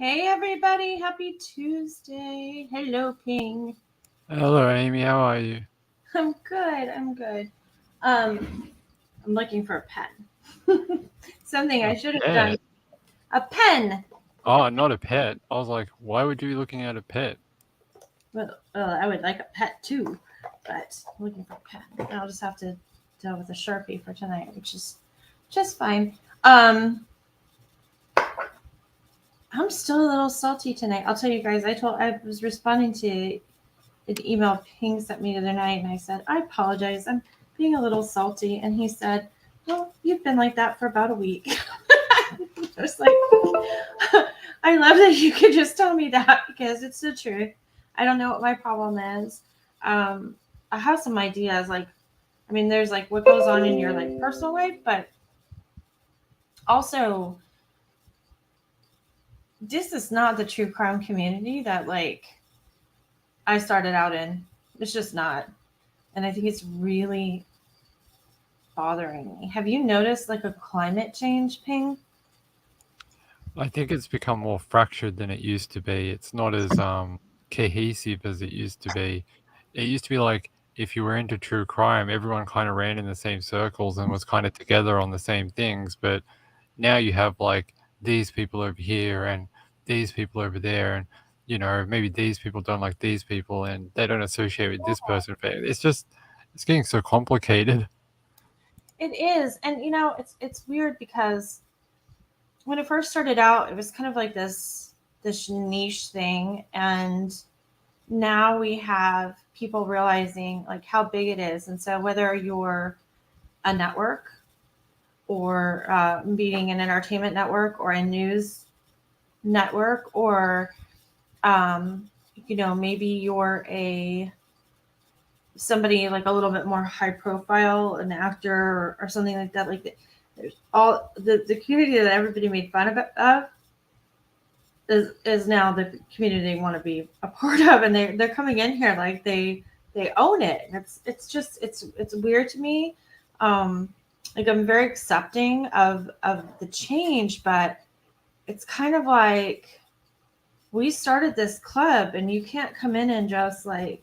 Hey everybody, happy Tuesday. Hello, Ping. Hello, Amy. How are you? I'm good. I'm good. I'm looking for a pen. Something I A should have done. pet? A pen. Oh, not a pet. I was like, why would you be looking at a pet? Well, I would like a pet too, but I'm looking for a pen. I'll just have to deal with a Sharpie for tonight, which is just fine. Um, I'm still a little salty tonight. I'll tell you guys. I was responding to an email Ping sent me the other night, and I said, I apologize. I'm being a little salty. And he said, well, you've been like that for about a week. I was like, I love that you could just tell me that because it's the truth. I don't know what my problem is. I have some ideas. Like, I mean, there's like what goes on in your like personal life, but also this is not the true crime community that like I started out in. It's just not. And I think it's really bothering me. Have you noticed like a climate change ping? I think it's become more fractured than it used to be. It's not as cohesive as it used to be. It used to be like if you were into true crime, everyone kind of ran in the same circles and was kind of together on the same things. But now you have like these people over here and these people over there, and maybe these people don't like these people and they don't associate with this person. It's getting so complicated. It is, and it's weird because when it first started out, it was kind of like this niche thing, and now we have people realizing like how big it is, and so whether you're a network or being an entertainment network or a news network or um, maybe you're a somebody like a little bit more high profile, an actor or something like that. Like there's all the community that everybody made fun of is now the community they want to be a part of, and they're coming in here like they own it. And it's weird to me. Um, like I'm very accepting of the change, but it's kind of like we started this club, and you can't come in and just like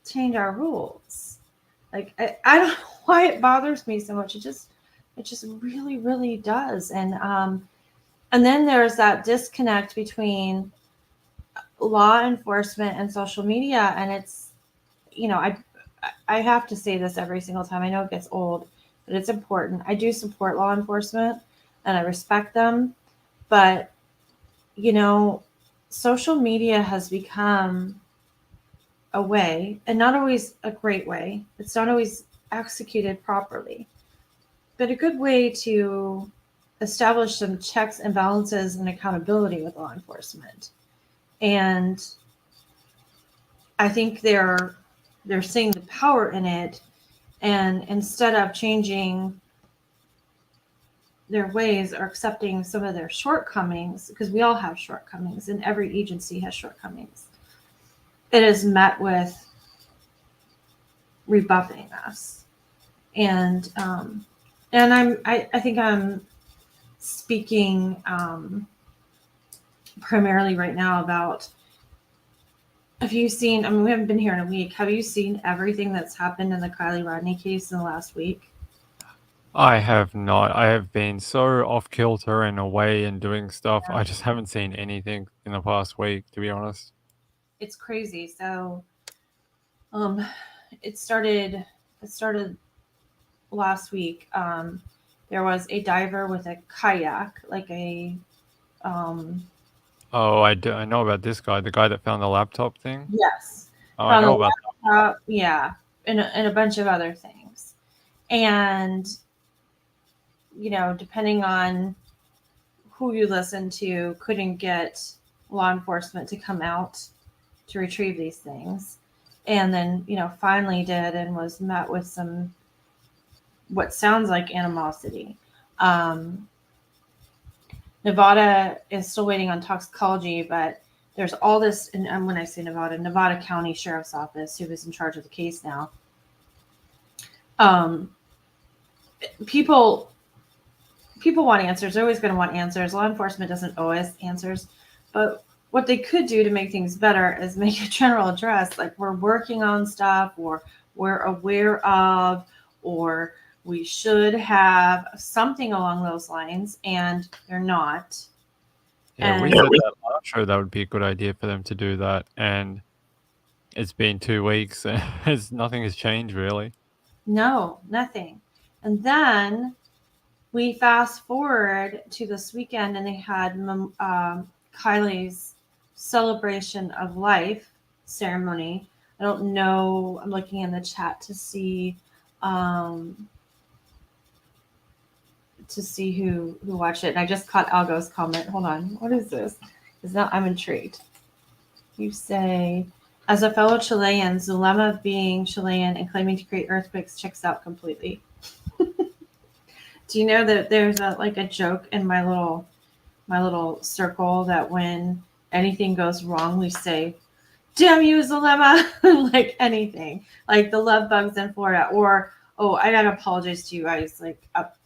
change our rules. Like I don't know why it bothers me so much. It just really really does. And then there's that disconnect between law enforcement and social media, and it's you know I have to say this every single time. I know it gets old, but it's important. I do support law enforcement and I respect them, but you know social media has become a way, and not always a great way. It's not always executed properly, but a good way to establish some checks and balances and accountability with law enforcement. And I think they're seeing the power in it, and instead of changing their ways or accepting some of their shortcomings, because we all have shortcomings and every agency has shortcomings, it is met with rebuffing us. And um, and I think I'm speaking primarily right now about, have you seen, I mean, we haven't been here in a week. Have you seen everything that's happened in the Kylie Rodney case in the last week? I have not. I have been so off kilter and away and doing stuff. Yeah. I just haven't seen anything in the past week, to be honest. It's crazy. So um it started last week. There was a diver with a kayak, like a um Oh, I know about this guy, the guy that found the laptop thing. yes, Oh, I found a know about laptop, yeah, and a bunch of other things. And depending on who you listen to, couldn't get law enforcement to come out to retrieve these things. And then, finally did, and was met with some what sounds like animosity. Um, Nevada is still waiting on toxicology, but there's all this, and when I say Nevada, Nevada County Sheriff's Office, who is in charge of the case now. Um, People people want answers. They're always going to want answers. Law enforcement doesn't always answers, but what they could do to make things better is make a general address like we're working on stuff, or we're aware of, or we should have something along those lines, and they're not. Yeah, we And said that last show that would be a good idea for them to do that, and it's been 2 weeks, and nothing has changed really. no, nothing. And then we fast forward to this weekend, and they had Kylie's celebration of life ceremony. I don't know. I'm looking in the chat um, to see who watched it. And I just caught Algo's comment. Hold on. What is this? Is that I'm intrigued. You say, as a fellow Chilean, Zulema being Chilean and claiming to create earthquakes checks out completely. Do you know that there's a joke in my little circle that when anything goes wrong, we say, "Damn you, Zulema!" Like anything, like the love bugs in Florida, or oh, I gotta apologize to you guys, like up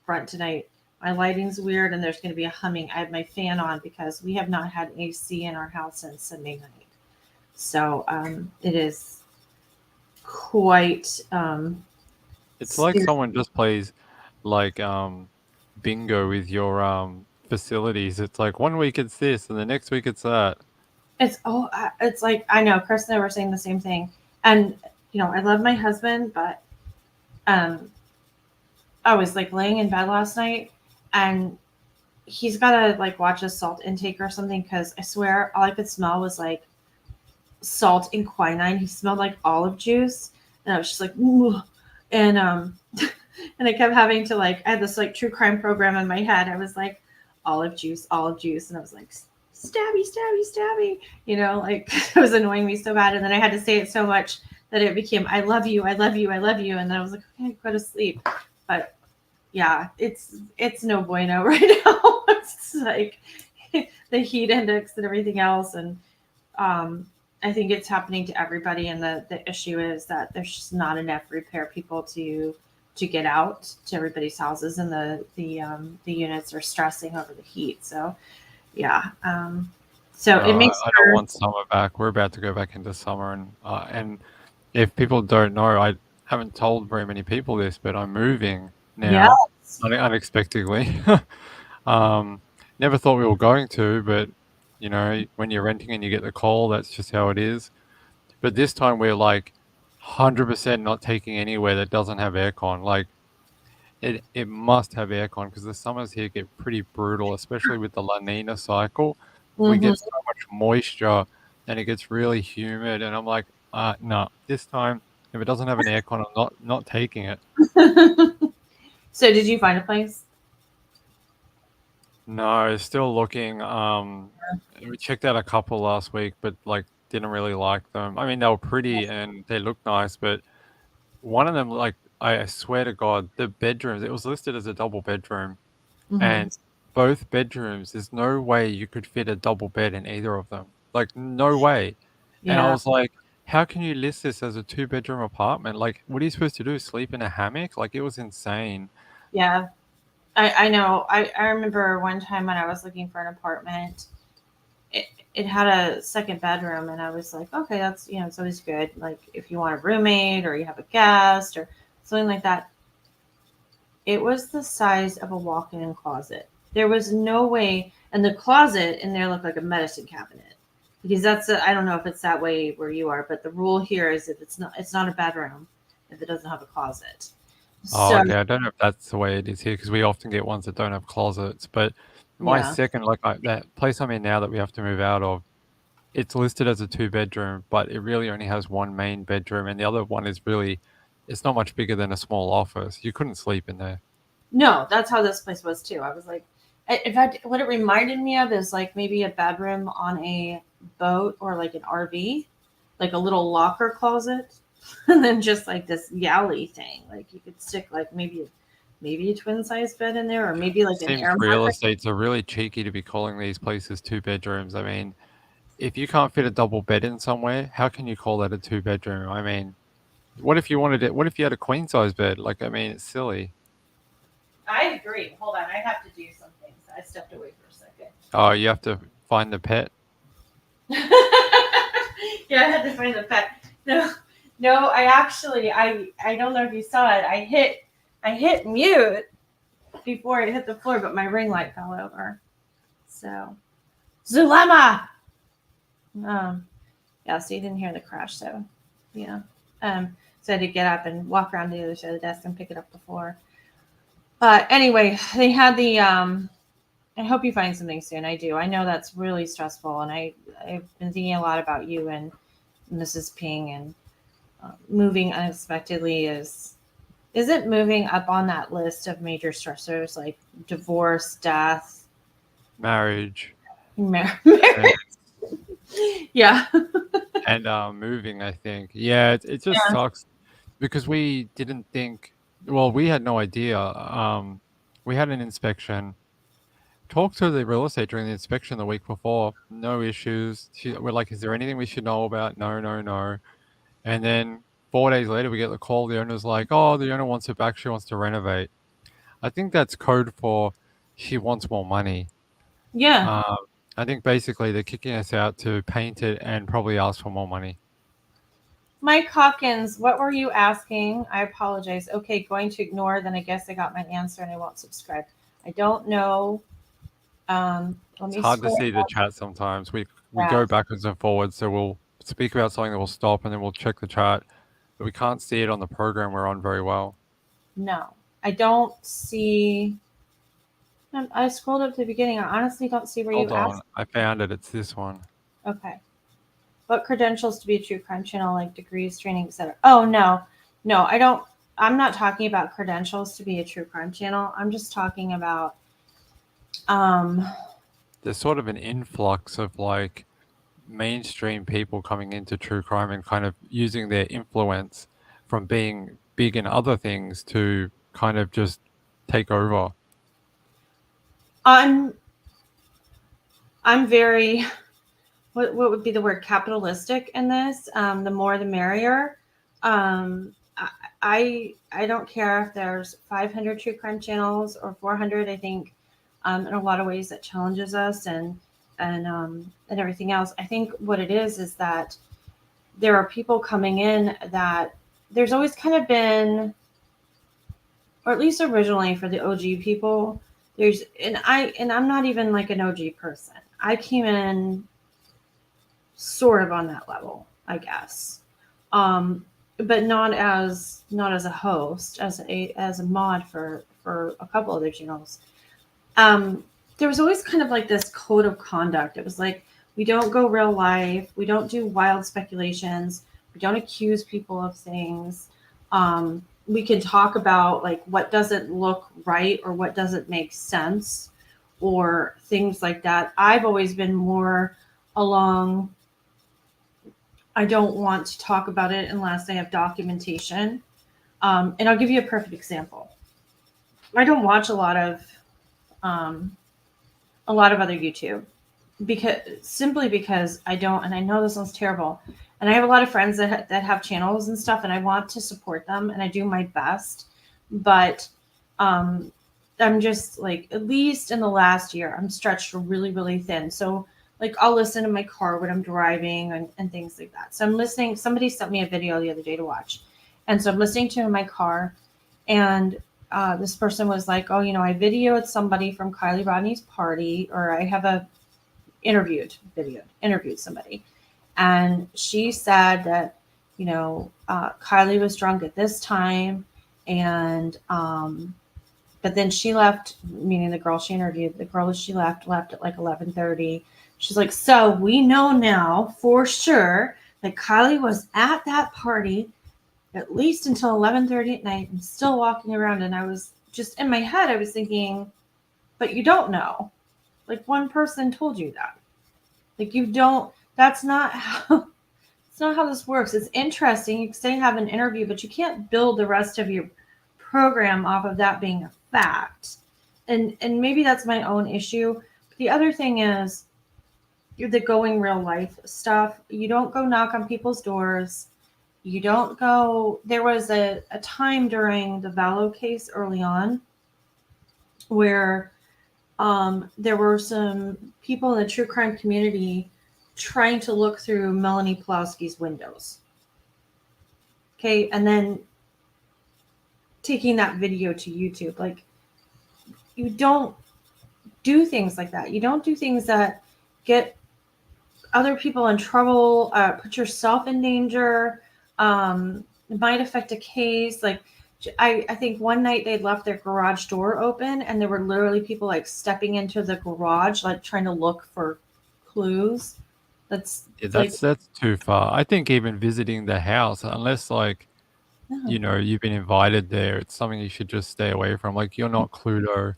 front tonight. My lighting's weird, and there's going to be a humming. I have my fan on because we have not had AC in our house since Sunday night, so it is quite It's like scary. someone just plays, like, bingo with your, facilities. It's like 1 week it's this, and the next week it's that. It's like I know Chris and I were saying the same thing, and I love my husband, but um, I was like laying in bed last night, and he's got to like watch his salt intake or something because I swear all I could smell was like salt and quinine. He smelled like olive juice, and I was just like, ooh. And and I kept having to like I had this like true crime program in my head. I was like olive juice, and I was like stabby, stabby, stabby. Like it was annoying me so bad, and then I had to say it so much that it became I love you, I love you, I love you, and then I was like, okay, go to sleep. But yeah, it's no bueno right now. It's like the heat index and everything else, and um, I think it's happening to everybody. And the issue is that there's just not enough repair people to get out to everybody's houses, and the units are stressing over the heat. So yeah, so it makes I don't for want summer back. We're about to go back into summer, and if people don't know, I haven't told very many people this, but I'm moving now yes. unexpectedly. Um, never thought we were going to, but, when you're renting and you get the call, that's just how it is. But this time we're, like, 100% not taking anywhere that doesn't have aircon. Like, it must have aircon because the summers here get pretty brutal, especially with the La Nina cycle. We Hmm. get so much moisture and it gets really humid, and I'm like, no, this time if it doesn't have an aircon, I'm not taking it. So did you find a place? No, still looking. We checked out a couple last week, but like didn't really like them. I mean, they were pretty and they looked nice, but one of them, like, I swear to God, the bedrooms, it was listed as a double bedroom, Hmm. and both bedrooms, there's no way you could fit a double bed in either of them. Like, no way. And I Yeah, was like, how can you list this as a two-bedroom apartment? Like, what are you supposed to do? Sleep in a hammock? Like, it was insane. yeah. I know. I remember one time when I was looking for an apartment, it had a second bedroom, and I was like, okay, that's it's always good. Like if you want a roommate or you have a guest or something like that. It was the size of a walk-in closet. There was no way, and the closet in there looked like a medicine cabinet. Because I don't know if it's that way where you are, but the rule here is if it's not a bedroom if it doesn't have a closet. Oh, So okay. I don't know if that's the way it is here because we often get ones that don't have closets. But my yeah, second, like, that place I'm in now that we have to move out of, it's listed as a two-bedroom, but it really only has one main bedroom, and the other one is really, it's not much bigger than a small office. You couldn't sleep in there. no, that's how this place was too. I was like, in fact, what it reminded me of is like maybe a bedroom on a boat or like an RV, like a little locker closet, and then just like this galley thing. Like you could stick like maybe a twin size bed in there, or maybe like an Seems air real mattress. estates are really cheeky to be calling these places two bedrooms. I mean, if you can't fit a double bed in somewhere, how can you call that a two-bedroom? I mean, what if you wanted it? What if you had a queen size bed? Like, I mean, it's silly. I agree. Hold on, I have to do some things. I stepped away for a second. Oh, you have to find the pet. Yeah, I had to find the pet. No, no, I actually, I don't know if you saw it. I hit mute before it hit the floor, but my ring light fell over. So, Zulema. Um, yeah, so you didn't hear the crash. So, yeah. So I had to get up and walk around to the other side of the desk and pick it up the floor. But anyway, they had the. I hope you find something soon. I do. I know that's really stressful, and I've been thinking a lot about you and Mrs. Ping, and moving unexpectedly is it moving up on that list of major stressors like divorce, death, Marriage. marriage? Yeah. And moving, I think. Yeah, it just Yeah. sucks because we didn't think. Well, we had no idea. We had an inspection. Talked to the real estate during the inspection the week before. No issues. We're like, is there anything we should know about? No, no, no. And then 4 days later, we get the call. The owner's like, oh, the owner wants it back. She wants to renovate. I think that's code for she wants more money. Yeah. Um, I think basically they're kicking us out to paint it and probably ask for more money. Mike Hawkins, what were you asking? I apologize. Okay, going to ignore. Then I guess I got my answer and I won't subscribe. I don't know. Let It's me hard to scroll see the up. chat sometimes. We Yeah. go backwards and forwards, so we'll speak about something that will stop and then we'll check the chat, but we can't see it on the program we're on very well. No, I don't see. I scrolled up to the beginning. I honestly don't see where you Hold on, asked. I found it. It's this one. Okay. What credentials to be a true crime channel, like degrees, training, etc. Oh no, no, I don't. I'm not talking about credentials to be a true crime channel. I'm just talking about. Um, There's sort of an influx of like mainstream people coming into true crime and kind of using their influence from being big in other things to kind of just take over. I'm I'm very what would be the word capitalistic in this? The more the merrier. Um, I don't care if there's 500 true crime channels or 400. I think in a lot of ways that challenges us and everything else. I think what it is that there are people coming in that there's always kind of been, or at least originally for the OG people. There's I'm not even like an OG person. I came in sort of on that level, I guess. But not as a host, as a mod for a couple other channels. Um, there was always kind of like this code of conduct. It was like we don't go real life, we don't do wild speculations, we don't accuse people of things. We can talk about like what doesn't look right or what doesn't make sense or things like that. I've always been more along I don't want to talk about it unless I have documentation. And I'll give you a perfect example. I don't watch um, a lot of other YouTube because I don't, and I know this sounds terrible. And I have a lot of friends that have channels and stuff, and I want to support them, and I do my best. But um, I'm just like, at least in the last year, I'm stretched really, really thin. So like I'll listen in my car when I'm driving and things like that. So I'm listening. Somebody sent me a video the other day to watch. And so I'm listening to it in my car. And this person was like, oh, I videoed somebody from Kylie Rodney's party, or I have interviewed somebody. And she said that, Kylie was drunk at this time. And but then she left, meaning the girl she interviewed, the girl that she left at like 11:30. She's like, so we know now for sure that Kylie was at that party at least until 11:30 at night and still walking around. And I was just in my head, I was thinking, but you don't know. Like one person told you that. Like you don't. That's not how. It's not how this works. It's interesting. You can say have an interview, but you can't build the rest of your program off of that being a fact. And maybe that's my own issue. But the other thing is the going real life stuff. You don't go knock on people's doors. You don't go. There was a time during the Vallow case early on where there were some people in the true crime community trying to look through Melanie Pulowski's windows. Okay, and then taking that video to YouTube. Like, you don't do things like that. You don't do things that get other people in trouble, put yourself in danger, it might affect a case. Like, I think one night they'd left their garage door open and there were literally people like stepping into the garage, like trying to look for clues. That's Yeah, like, that's too far. I think even visiting the house, unless, like, no. you've been invited there, it's something you should just stay away from. Like, you're not Cluedo.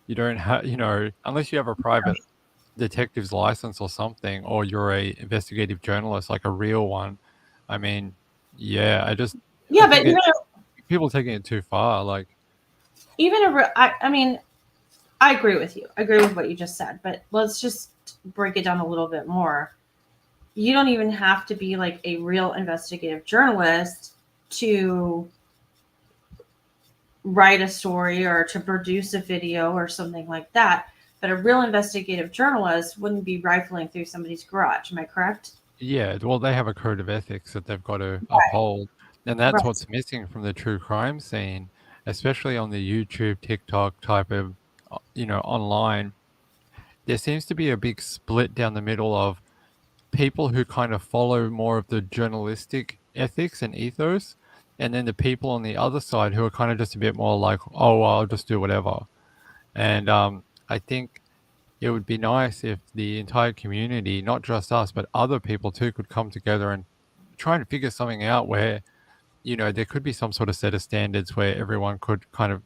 You don't have, unless you have a private detective's license or something, or you're a investigative journalist, like a real one. I mean, yeah, I Yeah, but think people taking it too far. Like, I mean, I agree with you. I agree with what you just said, but let's just break it down a little bit more. You don't even have to be like a real investigative journalist to write a story or to produce a video or something like that. But a real investigative journalist wouldn't be rifling through somebody's garage. Am I correct? yeah, well, they have a code of ethics that they've got to uphold, and that's Right. what's missing from the true crime scene, especially on the YouTube, TikTok type of, online. There seems to be a big split down the middle of people who kind of follow more of the journalistic ethics and ethos, and then the people on the other side who are kind of just a bit more like, oh, well, I'll just do whatever. And I think it would be nice if the entire community, not just us, but other people too, could come together and try and figure something out where, there could be some sort of set of standards where everyone could kind of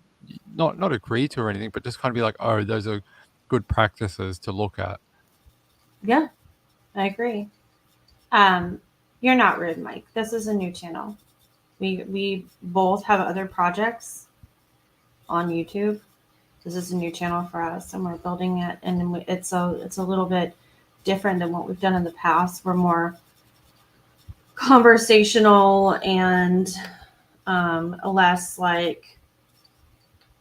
not agree to or anything, but just kind of be like, oh, those are good practices to look at. Yeah, I agree. Um, you're not rude, Mike. This is a new channel. We both have other projects on YouTube. This is a new channel for us, and we're building it, and it's a little bit different than what we've done in the past. We're more conversational and less like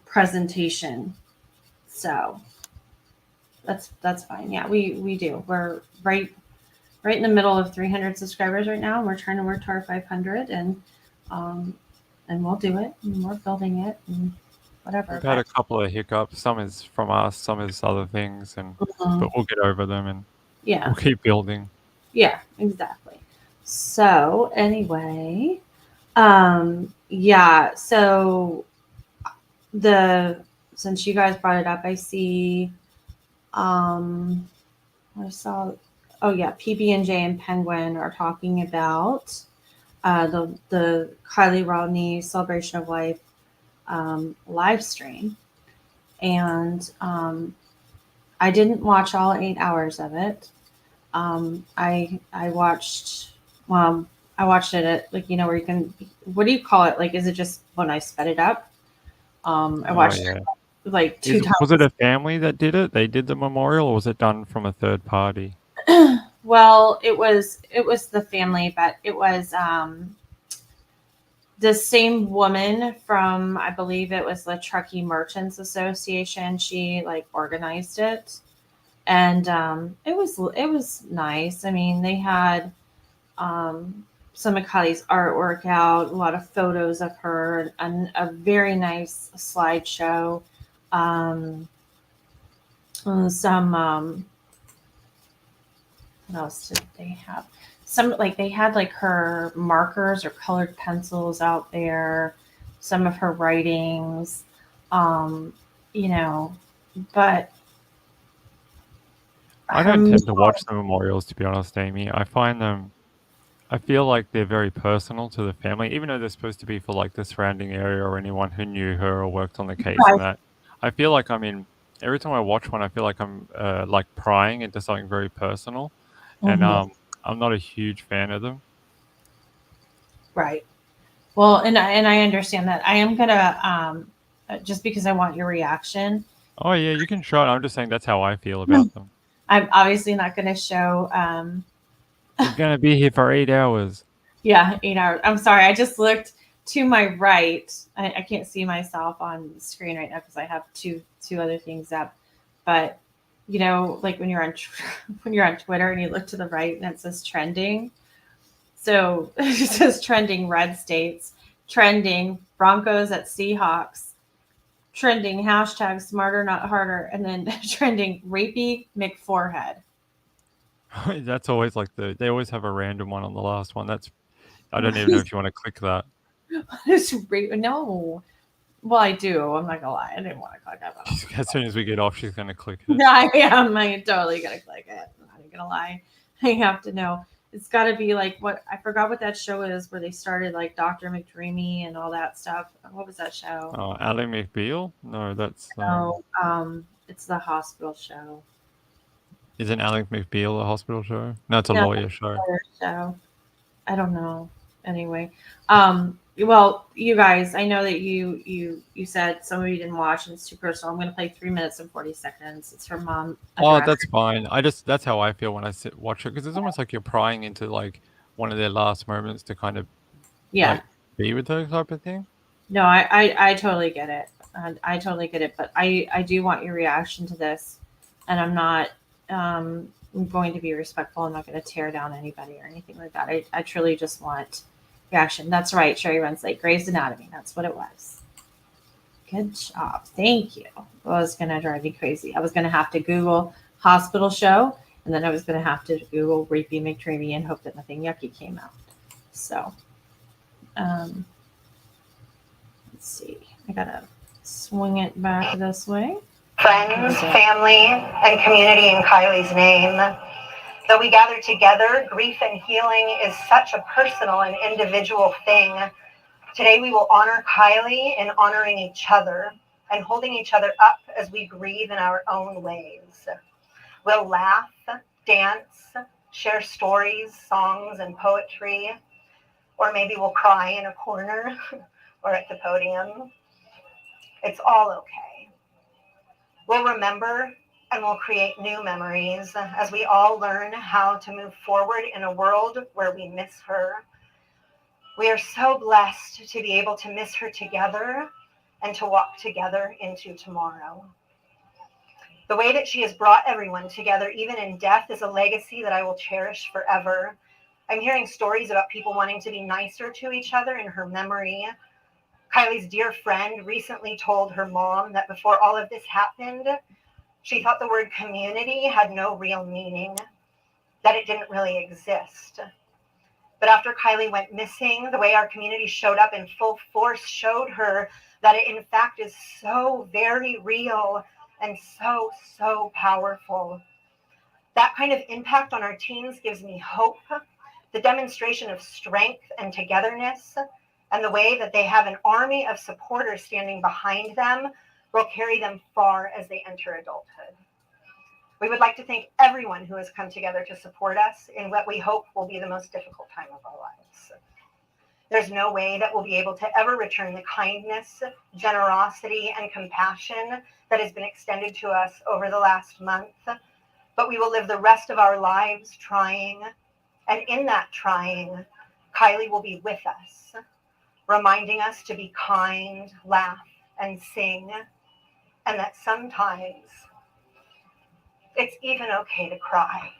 presentation. So that's fine. Yeah, we do. We're right in the middle of 300 subscribers right now, and we're trying to work to our 500, um, and we'll do it. And we're building it and We've whatever. had But a couple of hiccups. Some is from us, some is other things, but we'll get over them and yeah, we'll keep building. yeah, exactly. So anyway, yeah. So the since you guys brought it up, I see. Um, I saw. Oh yeah, PB&J and Penguin are talking about the Kylie Rodni Celebration of Life live stream, and I didn't watch all 8 hours of it. I watched I watched it at, like, where you can, what do you call it, like, is it just when I sped it up? I Oh, watched yeah. it like two Was it times. a family that did it? They did the memorial, or was it done from a third party? Well, it was the family, but it was the same woman from, I believe it was the Truckee Merchants Association. She like organized it, and it was nice. I mean, they had some of Kylie's artwork out, a lot of photos of her, and a very nice slideshow. Um, some what else did they have? Some, like, they had like her markers or colored pencils out there, some of her writings, um, you know, but I her don't meal, tend to watch the memorials, to be honest, Amy. I feel like they're very personal to the family, even though they're supposed to be for like the surrounding area or anyone who knew her or worked on the case and that. I feel like every time I watch one, I feel like I'm like prying into something very personal, and mhm, I'm not a huge fan of them. right. Well, and I understand that. I am gonna just because I want your reaction. Oh yeah, you can show it. I'm just saying that's how I feel about them. I'm obviously not gonna show. We're gonna be here for 8 hours. Yeah, 8 hours. I'm sorry. I just looked. to my right, I can't see myself on the screen right now because I have two other things up. But you know, like when you're on when you're on Twitter and you look to the right and it says trending. So it says trending red states, trending Broncos at Seahawks, trending hashtag smarter not harder, and then trending rapey McForehead. That's always like they always have a random one on the last one. That's I don't even know if you want to click that. No. Well, I do. I'm not gonna lie. I didn't want to click it, but I'm gonna As soon as we get off, she's gonna click it. no, I am. I'm totally gonna click it. I'm not even gonna lie. I have to know. It's got to be like what I forgot what that show is where they started like Dr. McDreamy and all that stuff. What was that show? Oh, Ally McBeal? No, that's Oh, it's the hospital show. isn't Ally McBeal a hospital show? No, it's a No, lawyer show. show. I don't know. Anyway, well, you guys, I know that you said some of you didn't watch and it's too personal. I'm going to play 3 minutes and 40 seconds. It's from Mom. Oh, that's fine. That's how I feel when I watch it because it's almost like you're prying into like one of their last moments to kind of Yeah. like be with her type of thing. No, I totally get it. I totally get it. But I do want your reaction to this, and I'm not I'm going to be respectful. I'm not going to tear down anybody or anything like that. I truly just want reaction. That's right, Sherry Rensley, Grey's Anatomy. That's what it was. Good job. Thank you. It was going to drive me crazy. I was going to have to Google hospital show, and then I was going to have to Google Rapey McDreamy and hope that nothing yucky came out. So, um, let's see. I got to swing it back this way. Friends, family, and community in Kiely's name. Though we gather together, grief and healing is such a personal and individual thing. Today we will honor Kiely in honoring each other and holding each other up as we grieve in our own ways. We'll laugh, dance, share stories, songs, and poetry, or maybe we'll cry in a corner or at the podium. It's all okay. We'll remember and we'll create new memories as we all learn how to move forward in a world where we miss her. We are so blessed to be able to miss her together and to walk together into tomorrow. The way that she has brought everyone together, even in death, is a legacy that I will cherish forever. I'm hearing stories about people wanting to be nicer to each other in her memory. Kiely's dear friend recently told her mom that before all of this happened, she thought the word community had no real meaning, that it didn't really exist. But after Kiely went missing, the way our community showed up in full force showed her that it in fact is so very real and so powerful. That kind of impact on our teens gives me hope, the demonstration of strength and togetherness, and the way that they have an army of supporters standing behind them will carry them far as they enter adulthood. We would like to thank everyone who has come together to support us in what we hope will be the most difficult time of our lives. There's no way that we'll be able to ever return the kindness, generosity, and compassion that has been extended to us over the last month, but we will live the rest of our lives trying, and in that trying, Kiely will be with us, reminding us to be kind, laugh, and sing, and that sometimes it's even okay to cry.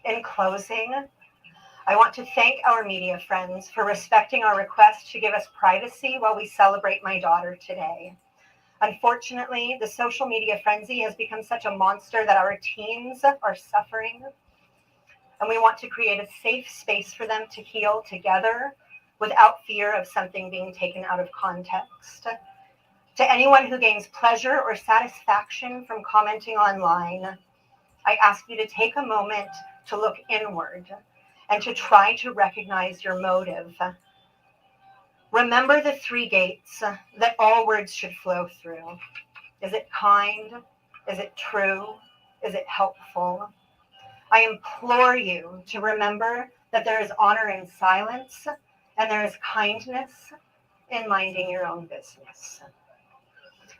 In closing, I want to thank our media friends for respecting our request to give us privacy while we celebrate my daughter today. Unfortunately, the social media frenzy has become such a monster that our teens are suffering, and we want to create a safe space for them to heal together without fear of something being taken out of context. To anyone who gains pleasure or satisfaction from commenting online, I ask you to take a moment to look inward and to try to recognize your motive. Remember the three gates that all words should flow through. Is it kind? Is it true? Is it helpful? I implore you to remember that there is honor in silence and there is kindness in minding your own business.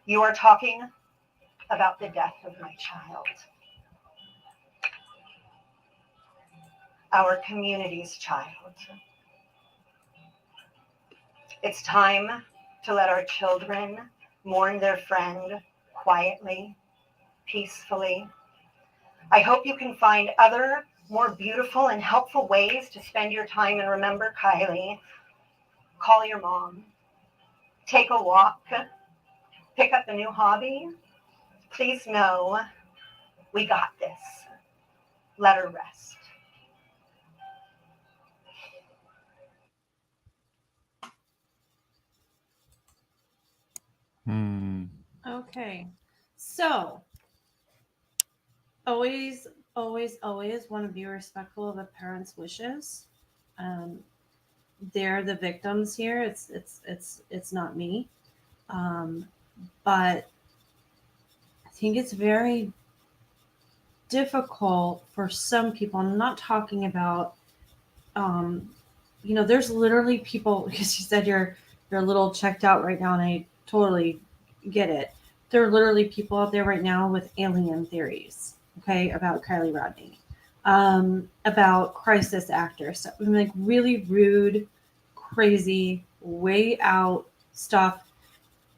You are talking about the death of my child, our community's child. It's time to let our children mourn their friend quietly, peacefully. I hope you can find other, more beautiful and helpful ways to spend your time and remember Kiely. Call your mom, take a walk, pick up a new hobby. Please know we got this. Let her rest. Okay. So, always, always want to be respectful of a parent's wishes. Um, they're the victims here. It's not me. But I think it's very difficult for some people. I'm not talking about, there's literally people, because you said you're a little checked out right now, and I totally get it. There are literally people out there right now with alien theories, okay, about Kiely Rodni, about crisis actors, like really rude, crazy, way out stuff.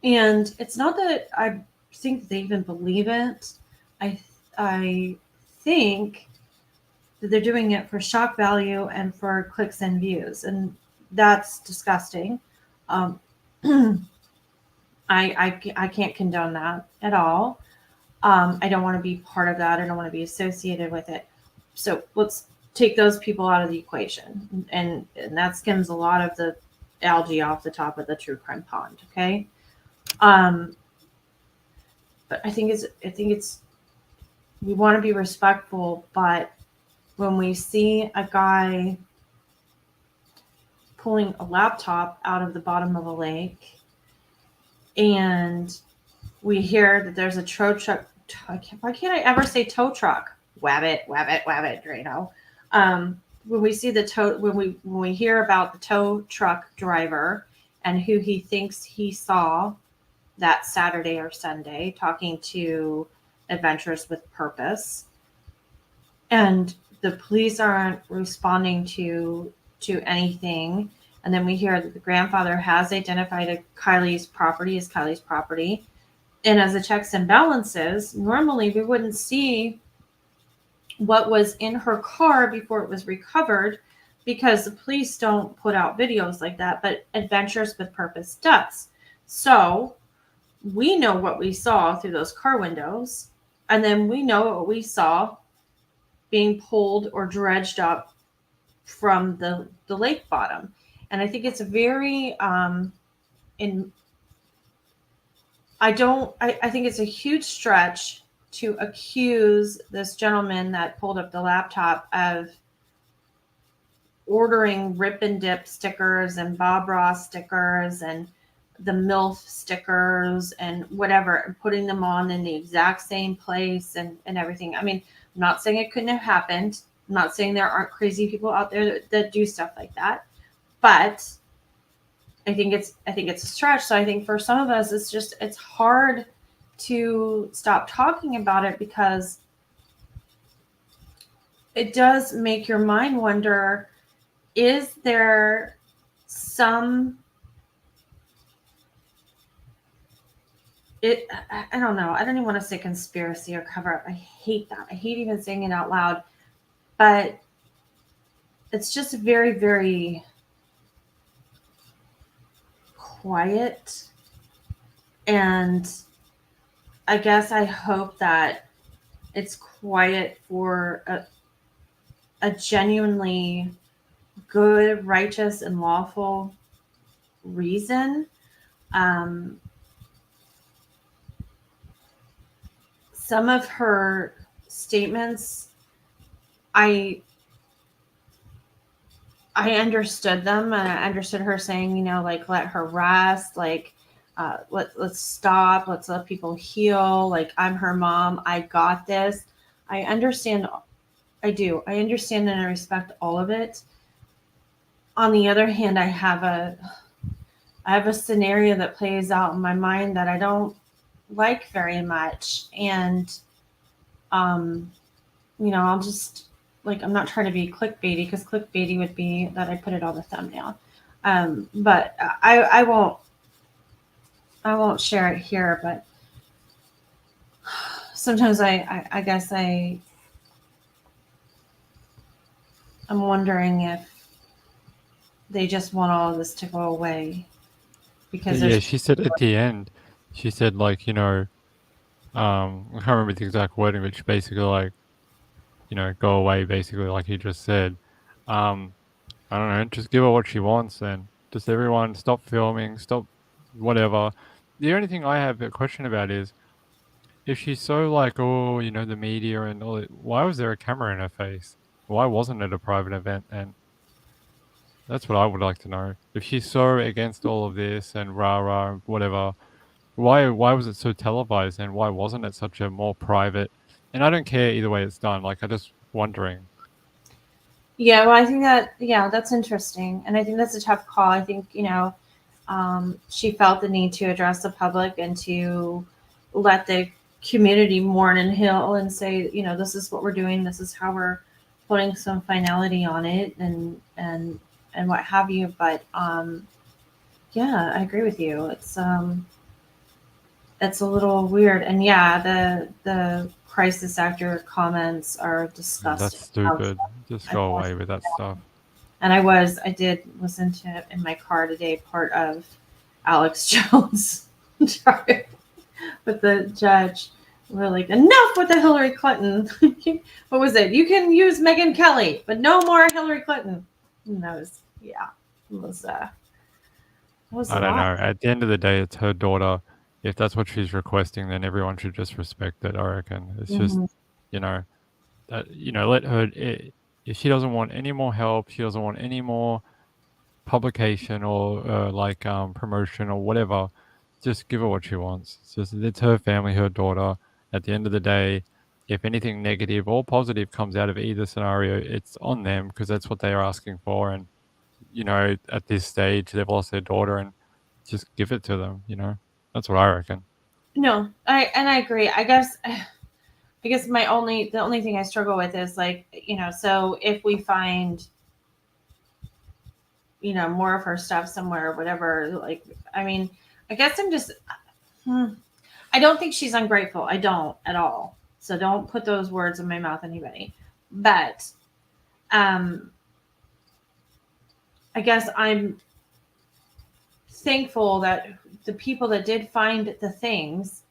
And it's not that I think they even believe it. I think that they're doing it for shock value and for clicks and views, and that's disgusting. Um, I can't condone that at all. I don't want to be part of that. I don't want to be associated with it. So let's take those people out of the equation, and that skims a lot of the algae off the top of the true crime pond. Okay. But I think it's we want to be respectful, but when we see a guy pulling a laptop out of the bottom of a lake, and we hear that there's a tow truck. Why can't I ever say tow truck? Wabbit, wabbit, wabbit, Drano. When we see when we hear about the tow truck driver and who he thinks he saw that Saturday or Sunday talking to Adventures with Purpose, and the police aren't responding to anything, and then we hear that the grandfather has identified Kiely's property as Kiely's property, and as the checks and balances, normally we wouldn't see what was in her car before it was recovered, because the police don't put out videos like that, but Adventures with Purpose does. So we know what we saw through those car windows, and then we know what we saw being pulled or dredged up from the lake bottom. And I think it's very I think it's a huge stretch to accuse this gentleman that pulled up the laptop of ordering Rip and Dip stickers and Bob Ross stickers and the MILF stickers and whatever, and putting them on in the exact same place and everything. I mean, I'm not saying it couldn't have happened. I'm not saying there aren't crazy people out there that do stuff like that, but I think it's a stretch. So I think for some of us, it's hard to stop talking about it, because it does make your mind wonder, is there some I don't know. I don't even want to say conspiracy or cover up. I hate that. I hate even saying it out loud. But it's just very, very quiet. And I guess I hope that it's quiet for a genuinely good, righteous, and lawful reason. Some of her statements, I understood them, and I understood her saying, like, let her rest, like, let's stop, let's let people heal, like, I'm her mom, I got this. I understand. I do. I understand and I respect all of it. On the other hand, I have a scenario that plays out in my mind that I don't like very much. And, I'll just, like, I'm not trying to be clickbaity, because clickbaity would be that I put it on the thumbnail. But I won't share it here. But sometimes I guess I'm wondering if they just want all of this to go away because Yeah, there's she said at the end, she said like, I can't remember the exact wording, but she basically like, go away, basically, like he just said. Um, I don't know, just give her what she wants then. Just everyone stop filming, stop whatever. The only thing I have a question about is if she's so like, oh, the media and all it, why was there a camera in her face? Why wasn't it a private event? And that's what I would like to know. If she's so against all of this and rah rah whatever, why was it so televised and why wasn't it such a more private? And I don't care either way it's done. Like I just wondering. yeah. Well, I think that that's interesting, and I think that's a tough call. I think she felt the need to address the public and to let the community mourn and heal and say, this is what we're doing, this is how we're putting some finality on it, and what have you. But yeah, I agree with you. It's a little weird, and yeah, the crisis actor comments are That's disgusting. stupid. Just I go was, away with that stuff. and I did listen to in my car today part of Alex Jones drive with the judge. We're like, enough with the Hillary Clinton. What was it? You can use Megyn Kelly, but no more Hillary Clinton. And that was, yeah, it was a I don't lot. know. At the end of the day, it's her daughter. If that's what she's requesting, then everyone should just respect it. I reckon it's just, Mm-hmm. you know, let her. If she doesn't want any more help, she doesn't want any more publication or like promotion or whatever. Just give her what she wants. It's her family, her daughter. At the end of the day, if anything negative or positive comes out of either scenario, it's on them because that's what they are asking for. And at this stage, they've lost their daughter, and just give it to them. That's what I reckon. No, I agree. I guess the only thing I struggle with is like, so if we find, more of her stuff somewhere or whatever, like, I mean, I guess I don't think she's ungrateful. I don't at all. So don't put those words in my mouth, anybody. But um, I guess I'm thankful that the people that did find the things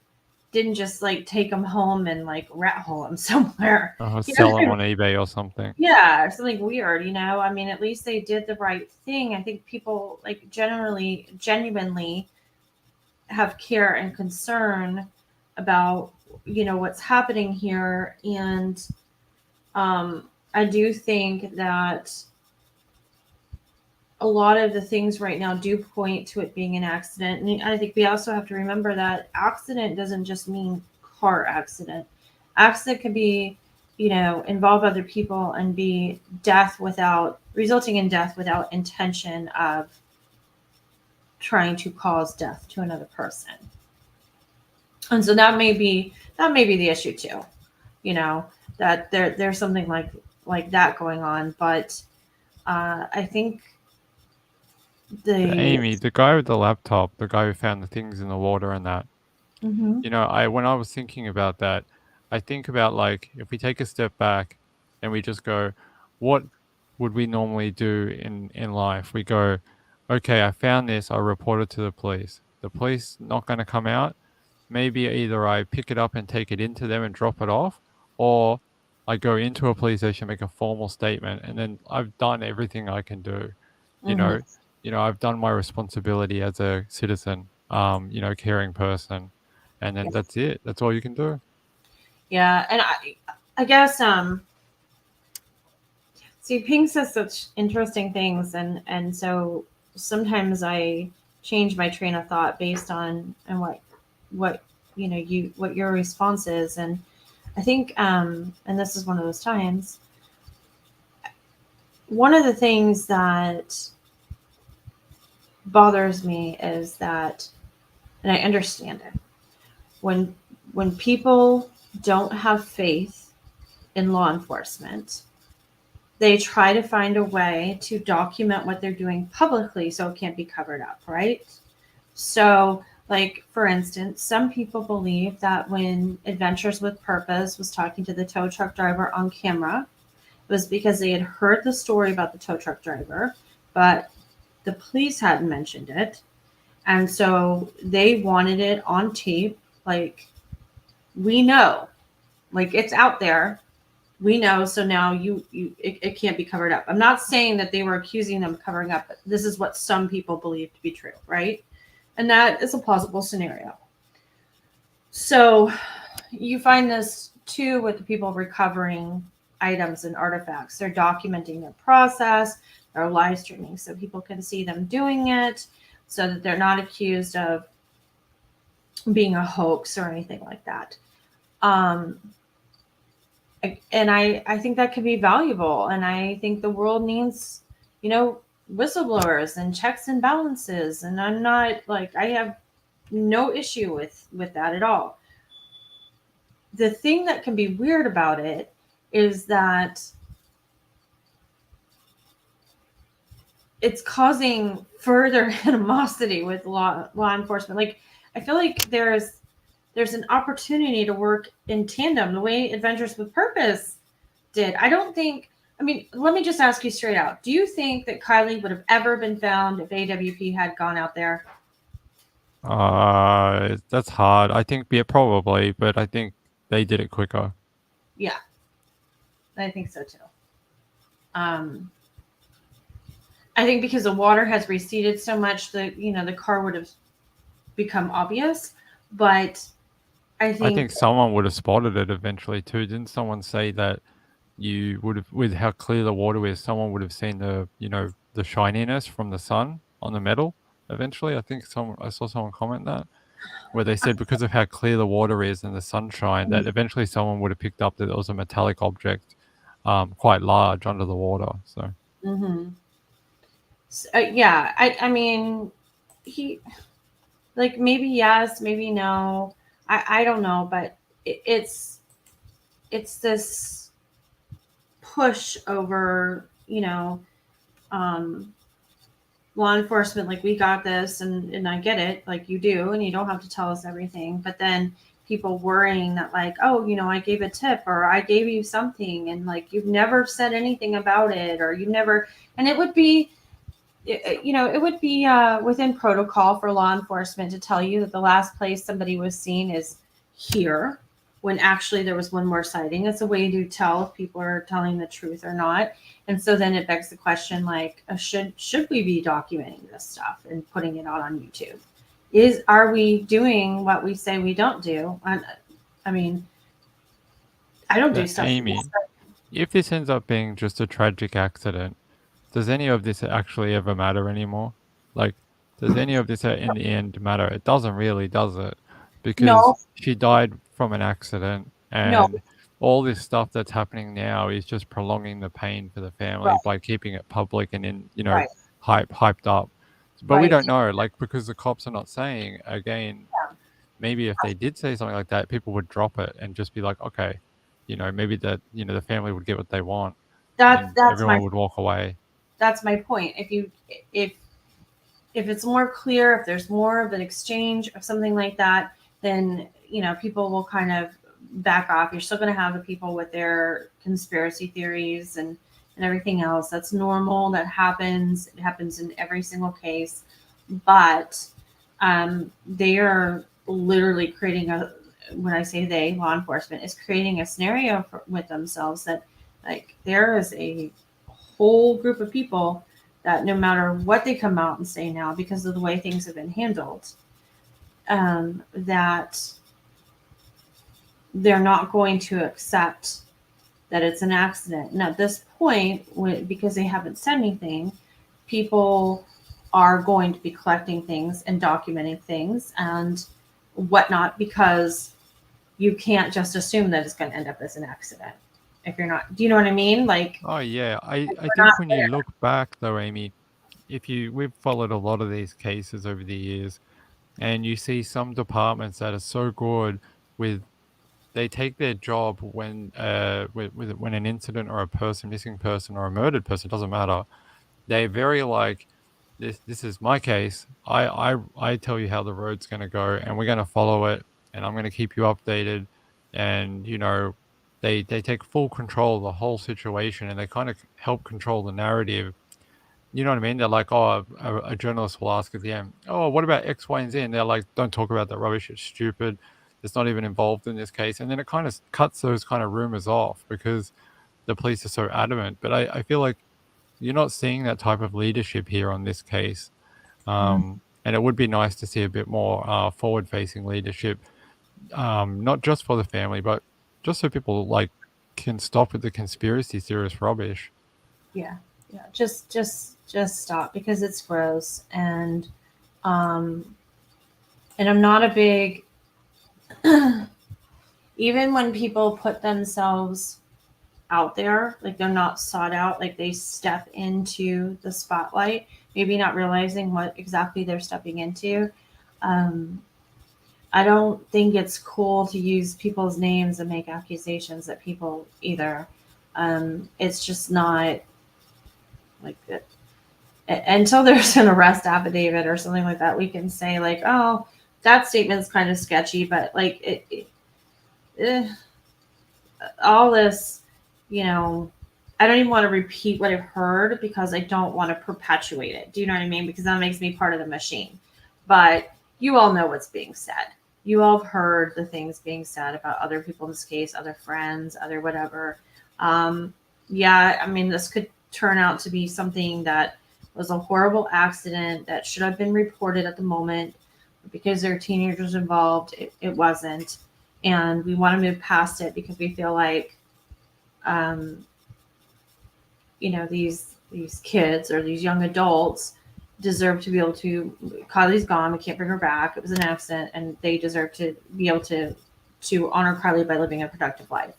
didn't just like take them home and like rat hole them somewhere. Sell them on eBay or something. Yeah, or something weird. I mean, at least they did the right thing. I think people like genuinely have care and concern about what's happening here, and I do think that a lot of the things right now do point to it being an accident. And I think we also have to remember that accident doesn't just mean car accident. Accident can be, involve other people and be resulting in death without intention of trying to cause death to another person. And so that may be the issue too, that there's something like that going on. But I think Amy, the guy with the laptop, the guy who found the things in the water and that. Mhm. When I was thinking about that, I think about like if we take a step back and we just go, what would we normally do in life? We go, okay, I found this, I report it to the police. The police not going to come out. Maybe either I pick it up and take it into them and drop it off, or I go into a police station, make a formal statement, and then I've done everything I can do. You Mhm. know, I've done my responsibility as a citizen, caring person, and then Yeah. that's it. That's all you can do. Yeah, and I guess see, Ping says such interesting things, and so sometimes I change my train of thought based on and what what your response is. And I think and this is one of those times. One of the things that bothers me is that, and I understand it, when people don't have faith in law enforcement, they try to find a way to document what they're doing publicly so it can't be covered up, right? So, like, for instance, some people believe that when Adventures with Purpose was talking to the tow truck driver on camera, it was because they had heard the story about the tow truck driver, but the police hadn't mentioned it. And so they wanted it on tape. Like, we know, like, it's out there. We know. So now it can't be covered up. I'm not saying that they were accusing them of covering up, but this is what some people believe to be true, right? And that is a plausible scenario. So you find this too with the people recovering items and artifacts. They're documenting their process, they're live streaming so people can see them doing it, so that they're not accused of being a hoax or anything like that. And I think that could be valuable. And I think the world needs, whistleblowers and checks and balances. And I'm not like, I have no issue with that at all. The thing that can be weird about it is that it's causing further animosity with law enforcement. Like, I feel like there's an opportunity to work in tandem the way Adventures with Purpose did. I don't think, I mean, let me just ask you straight out. Do you think that Kiely would have ever been found if AWP had gone out there? That's hard. I think, yeah, probably, but I think they did it quicker. Yeah, I think so too. I think because the water has receded so much that, the car would have become obvious. But I think someone would have spotted it eventually too. Didn't someone say that you would have, with how clear the water is, someone would have seen the shininess from the sun on the metal eventually? I think I saw someone comment that, where they said because of how clear the water is and the sunshine, that eventually someone would have picked up that there was a metallic object quite large under the water. So, yeah, I mean, he, like, maybe yes, maybe no. I don't know, but it's this push over, law enforcement, like, we got this, and I get it, like, you do, and you don't have to tell us everything. But then people worrying that, like, oh, I gave a tip or I gave you something, and, like, you've never said anything about it, or you've never, and it would be, it would be within protocol for law enforcement to tell you that the last place somebody was seen is here, when actually there was one more sighting. It's a way to tell if people are telling the truth or not. And so then it begs the question, like, should we be documenting this stuff and putting it out on YouTube? Are we doing what we say we don't do? I mean, I don't do stuff. Amy, if this ends up being just a tragic accident, does any of this actually ever matter anymore? Like, does any of this in the end matter? It doesn't really, does it? Because she died from an accident, and all this stuff that's happening now is just prolonging the pain for the family by keeping it public and hyped up. But we don't know, like, because the cops are not saying. Again, maybe if they did say something like that, people would drop it and just be like, okay, maybe that the family would get what they want. That's everyone would walk away. That's my point. If it's more clear, if there's more of an exchange of something like that, then people will kind of back off. You're still going to have the people with their conspiracy theories and everything else. That's normal. That happens. It happens in every single case. But they are literally creating when I say they, law enforcement is creating a scenario with themselves that, like, there is a whole group of people that no matter what they come out and say now, because of the way things have been handled, that they're not going to accept that it's an accident. And at this point, because they haven't said anything, people are going to be collecting things and documenting things and whatnot, because you can't just assume that it's going to end up as an accident if you're not. Do you know what I mean? Like, oh yeah, I think when you look back though, Amy, we've followed a lot of these cases over the years, and you see some departments that are so good with they take their job when when an incident or a missing person or a murdered person, doesn't matter. They're very like, this is my case. I tell you how the road's going to go, and we're going to follow it, and I'm going to keep you updated. And they take full control of the whole situation, and they kind of help control the narrative. You know what I mean? They're like, oh, a journalist will ask at the end, oh, what about X, Y, and Z? And they're like, don't talk about that rubbish. It's stupid. It's not even involved in this case. And then it kind of cuts those kind of rumors off because the police are so adamant. But I feel like you're not seeing that type of leadership here on this case. And it would be nice to see a bit more forward-facing leadership, not just for the family, but just so people like can stop with the conspiracy theorist rubbish. Yeah. Just stop, because it's gross. And I'm not a big, even when people put themselves out there, like they're not sought out, like they step into the spotlight, maybe not realizing what exactly they're stepping into. I don't think it's cool to use people's names and make accusations at people either. It's just not like it. Until there's an arrest affidavit or something like that, we can say like, oh, that statement's kind of sketchy, but like all this, I don't even want to repeat what I've heard because I don't want to perpetuate it. Do you know what I mean? Because that makes me part of the machine. But you all know what's being said. You all have heard the things being said about other people in this case, other friends, other whatever. Yeah, I mean, this could turn out to be something that was a horrible accident that should have been reported at the moment. Because there are teenagers involved, it wasn't. And we want to move past it because we feel like, these kids or these young adults deserve to be able to. Kylie's gone. We can't bring her back. It was an accident, and they deserve to be able to honor Kylie by living a productive life,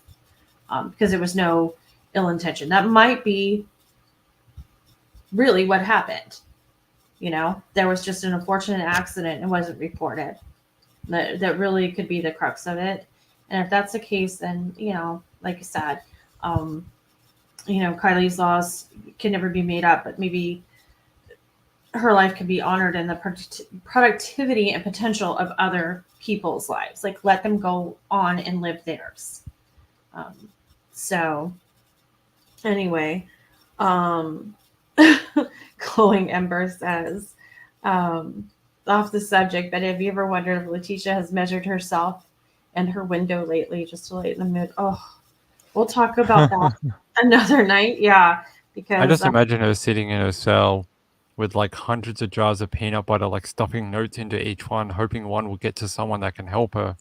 because there was no ill intention. That might be really what happened. There was just an unfortunate accident and wasn't reported. That really could be the crux of it. And if that's the case, then, like I said, Kylie's loss can never be made up, but maybe her life can be honored in the productivity and potential of other people's lives. Like, let them go on and live theirs. So anyway, Glowing Ember says, off the subject, but have you ever wondered if Letitia has measured herself and her window lately just to lighten the mood? Oh, we'll talk about that another night. Yeah, because I just imagine her sitting in her cell with like hundreds of jars of peanut butter, like stuffing notes into each one, hoping one will get to someone that can help her.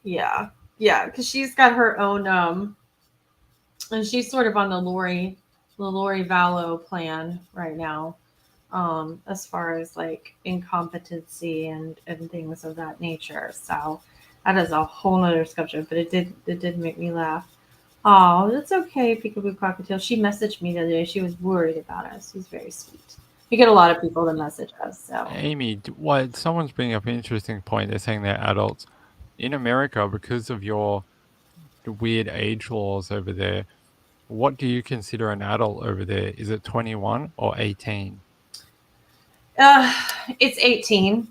yeah, because she's got her own, and she's sort of on the Lori Vallow plan right now, as far as like incompetency and things of that nature. So that is a whole nother subject, but it did make me laugh. Oh, that's okay, Peekaboo Cockatiel. She messaged me the other day. She was worried about us. She's very sweet. We get a lot of people that message us. So Amy, what someone's bringing up an interesting point. They're saying they're adults in America because of your weird age laws over there. What do you consider an adult over there? Is it 21 or 18? it's 18.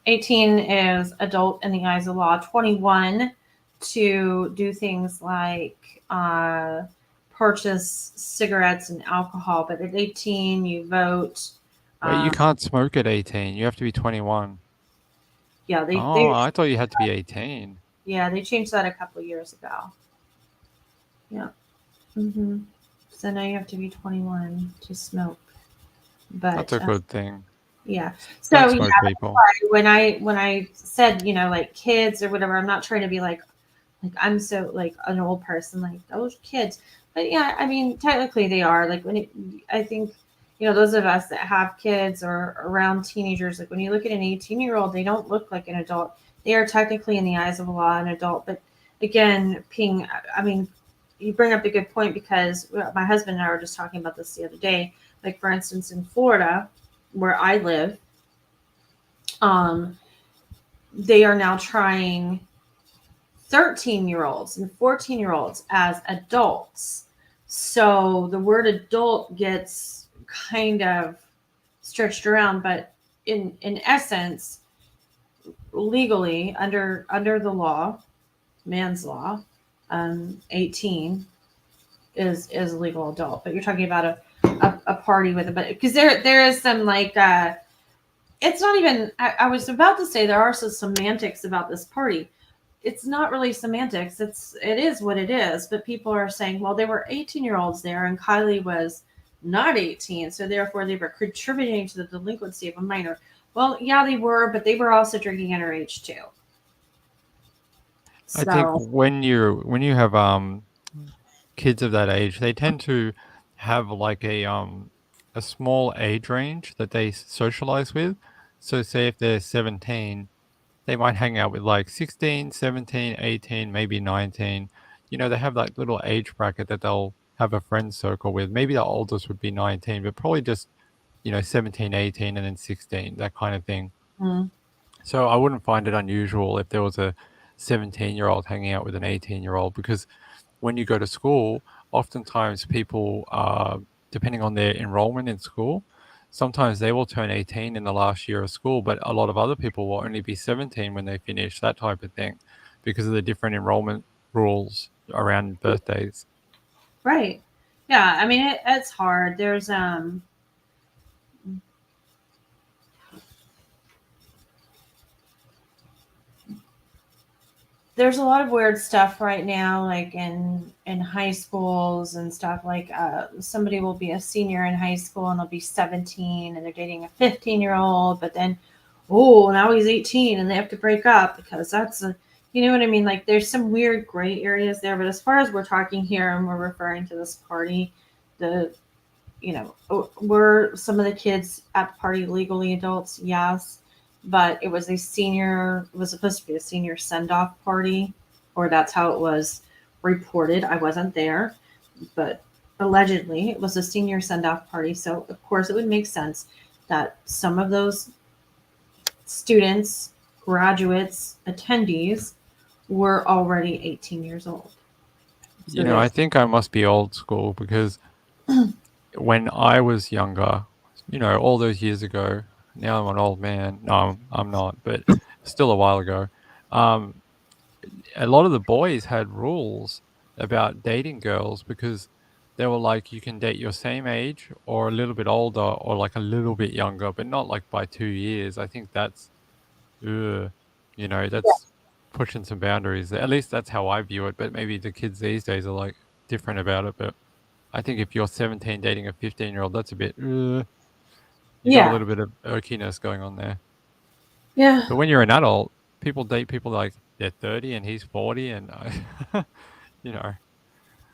18 is adult in the eyes of law. 21 to do things like purchase cigarettes and alcohol. But at 18, you vote. Wait, you can't smoke at 18. You have to be 21. Yeah, I thought you had to be 18. Yeah, they changed that a couple of years ago. Yeah. Mm-hmm. So now you have to be 21 to smoke. But that's a good thing. Yeah. So smoke, people. When I said, like kids or whatever, I'm not trying to be like I'm so like an old person, like those kids. But yeah, I mean, technically they are. Like I think, those of us that have kids or around teenagers, like when you look at an 18-year-old, they don't look like an adult. They are technically in the eyes of the law an adult. But again, Ping, I mean, you bring up a good point because my husband and I were just talking about this the other day. Like for instance, in Florida, where I live, they are now trying 13-year-olds and 14-year-olds as adults. So the word adult gets kind of stretched around, but in essence, legally under the law, man's law, 18 is a legal adult. But you're talking about a party with a, but because there is some like it's not even I was about to say there are some semantics about this party. It's not really semantics. It is what it is. But people are saying, well, there were 18-year-olds there, and Kiely was not 18, so therefore they were contributing to the delinquency of a minor. Well, yeah, they were, but they were also drinking underage too. I think So when you have kids of that age, they tend to have like a small age range that they socialize with. So say if they're 17, they might hang out with like 16, 17, 18, maybe 19. They have that little age bracket that they'll have a friend circle with. Maybe the oldest would be 19, but probably just 17, 18, and then 16, that kind of thing. mm, So I wouldn't find it unusual if there was a 17-year-old hanging out with an 18-year-old, because when you go to school, oftentimes people, depending on their enrollment in school, sometimes they will turn 18 in the last year of school, but a lot of other people will only be 17 when they finish, that type of thing, because of the different enrollment rules around birthdays. right, yeah. I mean, it's hard. There's a lot of weird stuff right now, like in high schools and stuff. Like somebody will be a senior in high school and they'll be 17 and they're dating a 15-year-old, but then now he's 18 and they have to break up because that's a, you know what I mean? Like there's some weird gray areas there. But as far as we're talking here and we're referring to this party, the were some of the kids at the party legally adults? Yes, but it was it was supposed to be a senior send-off party, or that's how it was reported. I wasn't there, but allegedly it was a senior send-off party. So of course it would make sense that some of those students, graduates, attendees were already 18 years old. So I think I must be old school, because when I was younger, all those years ago, now I'm an old man. No, I'm not, but still a while ago. Um, a lot of the boys had rules about dating girls, because they were like, you can date your same age or a little bit older or like a little bit younger, but not like by 2 years. I think that's, ugh, that's pushing some boundaries. At least that's how I view it. But maybe the kids these days are like different about it. But I think if you're 17 dating a 15-year-old, that's a bit, you got a yeah, little bit of irkiness going on there. yeah, But when you're an adult, people date people like they're 30 and he's 40, and you know,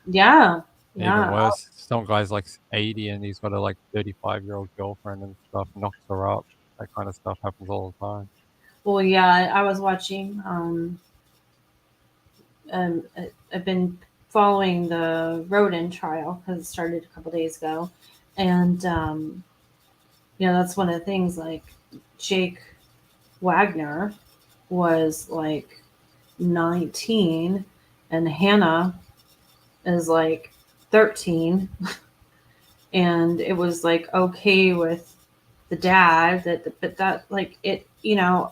yeah, even yeah. worse, some guy's like 80 and he's got a like 35-year-old girlfriend and stuff, knocks her up. That kind of stuff happens all the time. Well, yeah, I was watching. I've been following the Rodin trial because it started a couple days ago, and that's one of the things. Like Jake Wagner was like 19, and Hannah is like 13, and it was like okay with the dad but that like it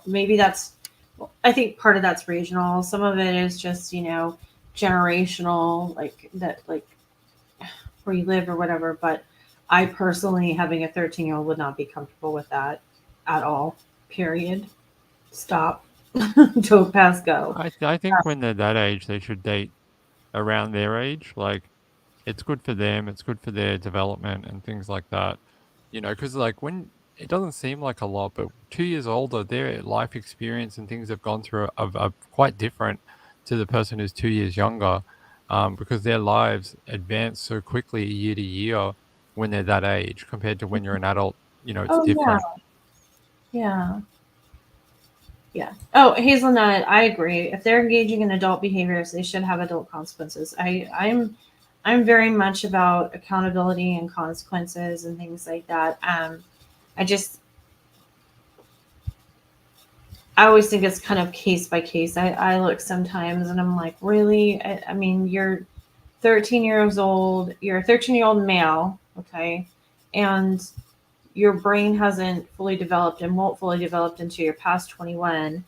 maybe that's I think part of that's regional, some of it is just generational, like that, like where you live or whatever. But I personally, having a 13-year-old, would not be comfortable with that at all, period. Stop. Don't pass go. I think when they're that age, they should date around their age. Like, it's good for them, it's good for their development and things like that. Because like when it doesn't seem like a lot, but 2 years older, their life experience and things they've gone through are quite different to the person who's 2 years younger, because their lives advance so quickly year to year when they're that age compared to when you're an adult. It's Oh yeah, different. yeah, yeah. Oh, Hazelnut, I agree. If they're engaging in adult behaviors, they should have adult consequences. I'm very much about accountability and consequences and things like that. I just I always think it's kind of case by case. I look sometimes and I'm like, really? I mean, you're 13 years old, you're a 13-year-old male, okay? And your brain hasn't fully developed and won't fully develop until you're past 21,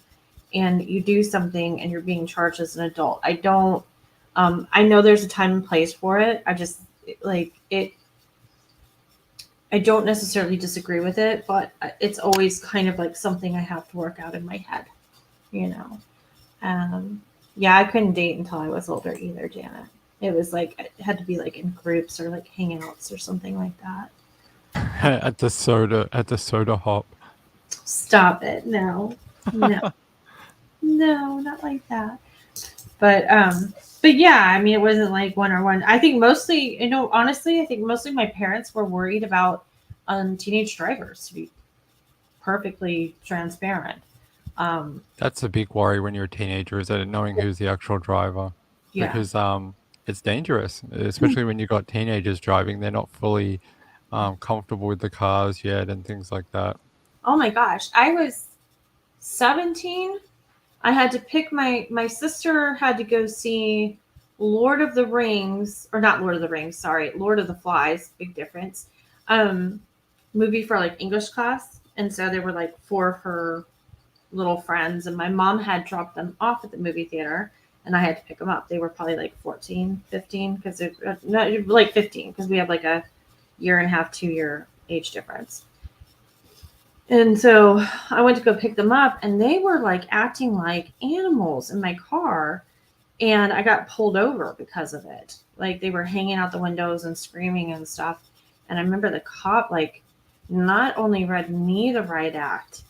and you do something and you're being charged as an adult. I don't, I know there's a time and place for it. I just, like, it, I don't necessarily disagree with it, but it's always kind of like something I have to work out in my head, you know? Um, yeah, I couldn't date until I was older either, Janet. It was like, it had to be like in groups or like hangouts or something like that. At the soda hop. Stop it. No, no, no, not like that. But yeah, I mean, it wasn't like one on one. I think mostly, honestly, I think mostly my parents were worried about teenage drivers, to be perfectly transparent. That's a big worry when you're a teenager, is that knowing who's the actual driver, Yeah. because it's dangerous, especially when you got teenagers driving. They're not fully comfortable with the cars yet and things like that. Oh my gosh, I was 17. I had to pick my sister had to go see Lord of the Rings, or not Lord of the Rings, sorry, Lord of the Flies, big difference. Um Movie for like English class. And so there were like four of her little friends, and my mom had dropped them off at the movie theater and I had to pick them up. They were probably like 14, 15, because they're not like 15, because we have like a year and a half, 2 year age difference. And so I went to go pick them up, and they were like acting like animals in my car. And I got pulled over because of it. Like, they were hanging out the windows and screaming and stuff. And I remember the cop, like, not only read me the right act,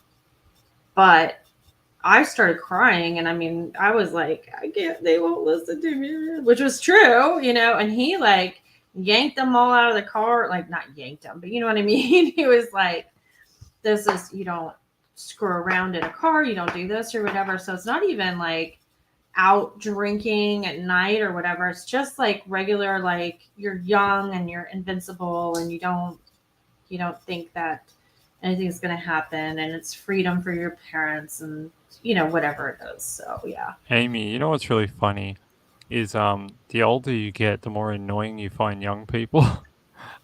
but I started crying. And I mean, I was like, I can't, they won't listen to me, which was true, And he, like, yanked them all out of the car. Like, not yanked them, but you know what I mean? He was like, this is, you don't screw around in a car, you don't do this or whatever. So it's not even like out drinking at night or whatever. It's just like regular, like, you're young and you're invincible and you don't think that anything's going to happen, and it's freedom for your parents, and whatever it is. So yeah. Amy, you know what's really funny is the older you get, the more annoying you find young people.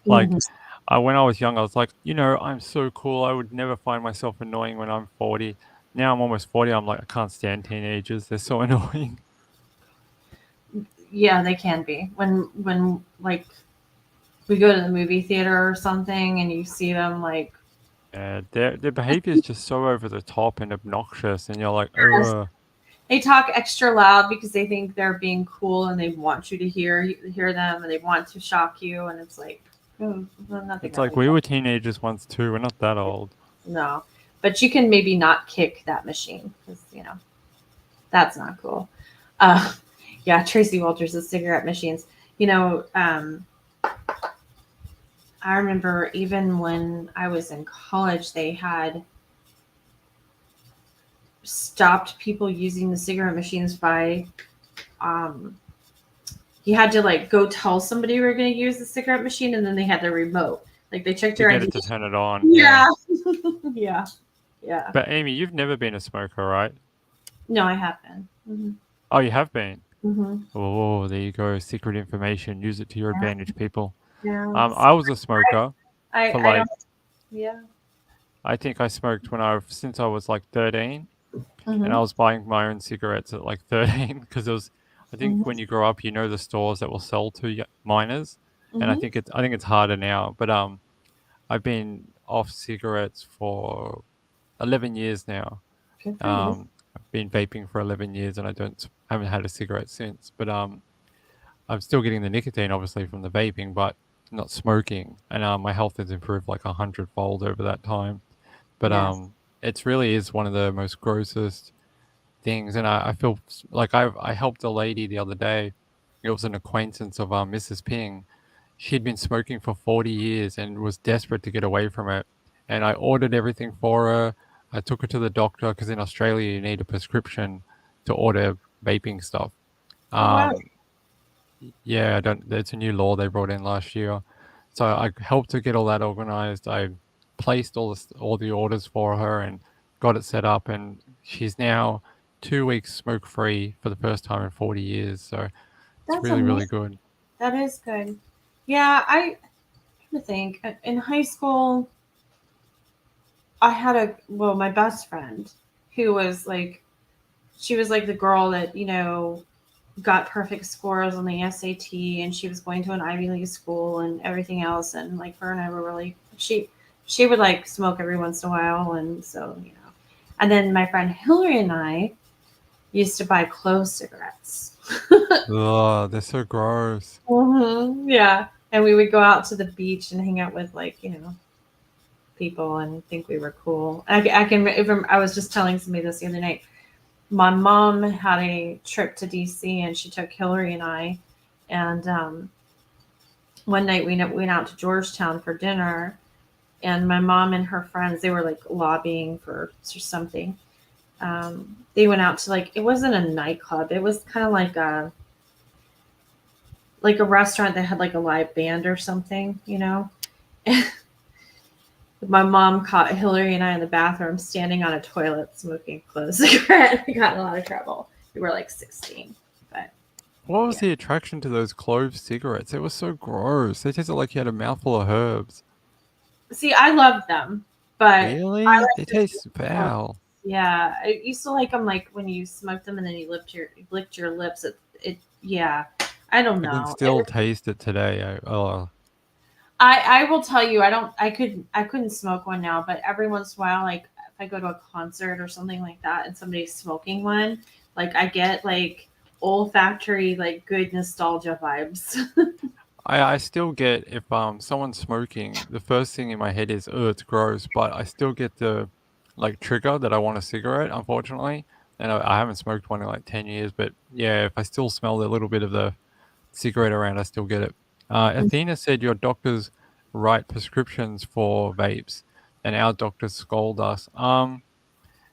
Like, Mhm. when I was young, I was like, I'm so cool. I would never find myself annoying when I'm 40. Now I'm almost 40. I'm like, I can't stand teenagers. They're so annoying. Yeah, they can be. When like we go to the movie theater or something and you see them, like, Their behavior is just so over the top and obnoxious, and you're like, ugh. they talk extra loud because they think they're being cool and they want you to hear them, and they want to shock you, and it's like, nothing It's like really. we were teenagers once too. We're not that old. No, but you can maybe not kick that machine, because that's not cool. Uh, yeah, Tracy Walters, the cigarette machines. I remember even when I was in college, they had stopped people using the cigarette machines by, um, you had to like go tell somebody you were going to use the cigarette machine, and then they had the remote. Like, they checked To your get ID. it to turn it on. Yeah. Yeah. Yeah. But Amy, you've never been a smoker, right? No, I have been. Mm-hmm. Oh, you have been. Mm-hmm. Oh, there you go. Secret information. Use it to your Yeah. advantage, people. Yeah. I was a smoker for I like, don't. Yeah. I think I smoked since I was like 13, and Mm-hmm. I was buying my own cigarettes at like 13 because it was. I think Mm-hmm. when you grow up, the stores that will sell to minors, and I Mm-hmm. think it's harder now. But I've been off cigarettes for 11 years now. Good for you. I've been vaping for 11 years, and haven't had a cigarette since. But I'm still getting the nicotine, obviously, from the vaping, but not smoking. And my health has improved like 100-fold over that time. But Yes. it's really is one of the most grossest things. And I feel like I helped a lady the other day. It was an acquaintance of Mrs. Ping. She'd been smoking for 40 years and was desperate to get away from it. And I ordered everything for her. I took her to the doctor because in Australia you need a prescription to order vaping stuff. Oh wow. Um, yeah, I don't. It's a new law they brought in last year, so I helped her get all that organized. I placed all the orders for her and got it set up, and she's now 2 weeks smoke free for the first time in 40 years. So it's That's really, really amazing. good. That is good. Yeah, I think in high school I had my best friend who was like, she was like the girl that, got perfect scores on the SAT, and she was going to an Ivy League school and everything else, and like her and I were really, she would like smoke every once in a while, and so, and then my friend Hillary and I used to buy clove cigarettes. Ugh, they're so gross. Yeah, and we would go out to the beach and hang out with like, people and think we were cool. I can even, I was just telling somebody this the other night. My mom had a trip to DC, and she took Hillary and I, and one night we went out to Georgetown for dinner, and my mom and her friends, they were like lobbying for something. They went out to, like, it wasn't a nightclub, it was kind of like a restaurant that had like a live band or something. My mom caught Hillary and I in the bathroom standing on a toilet smoking a clove cigarette. We got in a lot of trouble. We were like 16. But What was the attraction to those clove cigarettes? It was so gross. They tasted like you had a mouthful of herbs. see, I loved them, but Really? They taste foul. yeah, I used to like them, like when you smoked them and then you licked your lips. Yeah, I don't I can know. still taste it today. I will tell you, I couldn't smoke one now, but every once in a while, like if I go to a concert or something like that and somebody's smoking one, like I get like olfactory, like good nostalgia vibes. I still get, if someone's smoking, the first thing in my head is, oh, it's gross, but I still get the like trigger that I want a cigarette, unfortunately. And I haven't smoked one in like 10 years, but yeah, if I still smell a little bit of the cigarette around, I still get it. Athena said your doctors write prescriptions for vapes, and our doctors scold us. No,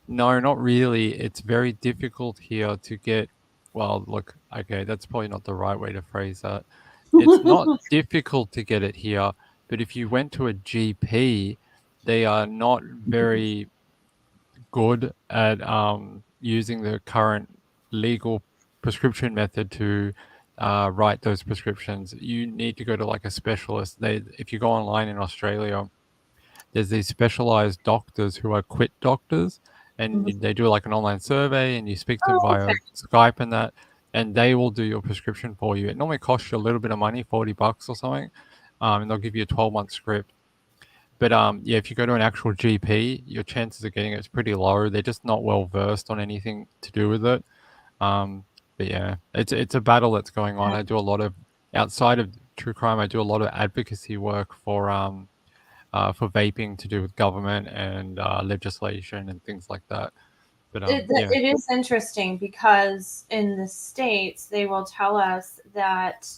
not really. It's very difficult here to get. Well, look, okay, that's probably not the right way to phrase that. It's not difficult to get it here, but if you went to a GP, they are not very good at using the current legal prescription method to write those prescriptions. You need to go to like a specialist. If you go online in Australia, there's these specialized doctors who are quit doctors, and they do like an online survey, and you speak to them Oh, via okay. Skype and that, and they will do your prescription for you. It normally costs you a little bit of money, $40 or something, and they'll give you a 12-month script. But yeah, if you go to an actual GP, your chances of getting it's pretty low. They're just not well versed on anything to do with it. But yeah, it's a battle that's going on. I do a lot of outside of true crime. I do a lot of advocacy work for vaping to do with government and legislation and things like that. But yeah, It is interesting because in the States, they will tell us that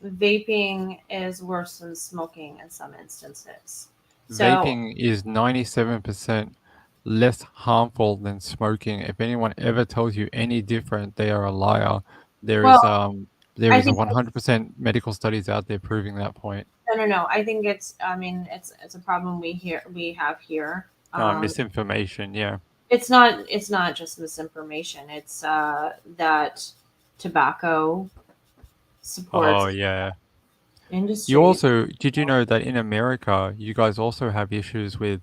vaping is worse than smoking in some instances. So, vaping is 97% less harmful than smoking. If anyone ever tells you any different, they are a liar. There well, is there I is a think 100% medical studies out there proving that point. no. I think I mean, it's a problem we have here. Misinformation, yeah. It's not just misinformation. It's that tobacco Oh supports yeah. industry. Did you know that in America, you guys also have issues with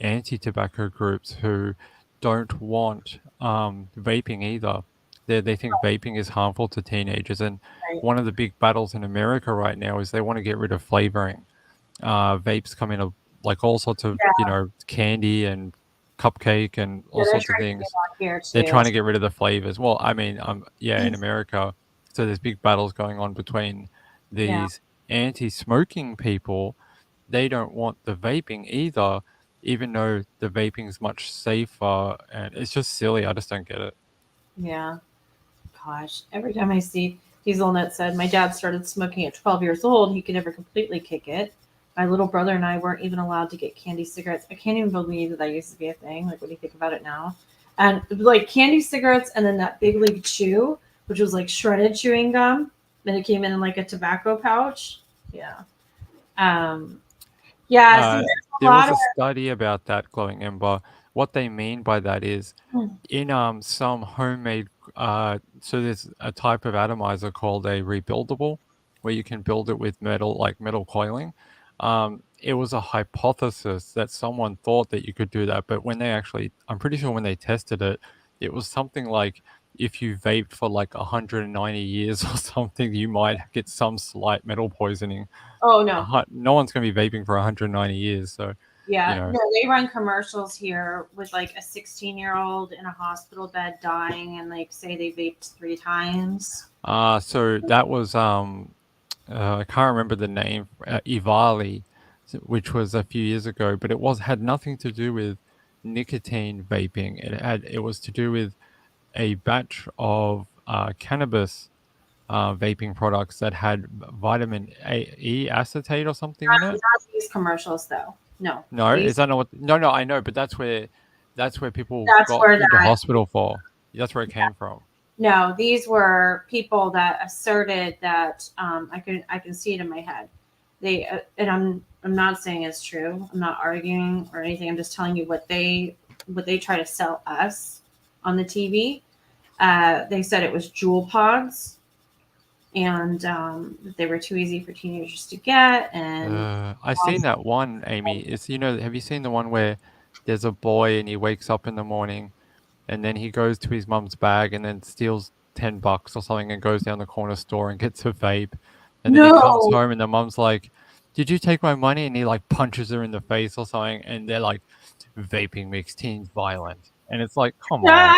anti-tobacco groups who don't want vaping either. They think vaping is harmful to teenagers, and Right? one of the big battles in America right now is they want to get rid of flavoring. Vapes come in like all sorts of Yeah, candy and cupcake and yeah, all they're sorts of trying to do things. that here They're too. trying to get rid of the flavors. Well, I mean, yeah, in America, so there's big battles going on between Yeah, these anti-smoking people. They don't want the vaping either, even though the vaping's much safer, and it's just silly. I just don't get it. yeah. Gosh, every time I see Hazelnut said my dad started smoking at 12 years old, he could never completely kick it. My little brother and I weren't even allowed to get candy cigarettes. I can't even believe that used to be a thing. Like, what do you think about it now? And like candy cigarettes, and then that Big League Chew, which was like shredded chewing gum. Then it came in like a tobacco pouch. Yeah. Um. Yeah. See, Uh, there's a there lot was of a study about that, Glowing Ember. what they mean by that is Mm. in some homemade so there's a type of atomizer called a rebuildable where you can build it with metal, like metal coiling. It was a hypothesis that someone thought that you could do that, but when they actually, I'm pretty sure when they tested it, it was something like if you vaped for like 190 years or something, you might get some slight metal poisoning. Oh no. No one's going to be vaping for 190 years, so you Yeah, know. no, they run commercials here with like a 16-year-old in a hospital bed dying and like say they vaped 3 times. So that was I can't remember the name, Ivali, which was a few years ago, but had nothing to do with nicotine vaping. It was to do with a batch of cannabis vaping products that had vitamin E acetate or something in it. Not these commercials though. No, No, is these that not what? No, no, I know, but that's where people that's got where into that hospital for. That's where it came from. no, these were people that asserted that I can see it in my head. They and I'm not saying it's true. I'm not arguing or anything. I'm just telling you what they try to sell us on the TV. They said it was jewel pods and they were too easy for teenagers to get. And I seen that one, Amy. Have you seen the one where there's a boy and he wakes up in the morning and then he goes to his mum's bag and then steals $10 or something and goes down the corner store and gets a vape, and then he comes no, home and the mum's like, "Did you take my money?" And he like punches her in the face or something, and they're like, "Vaping makes teens violent," and it's like, come on.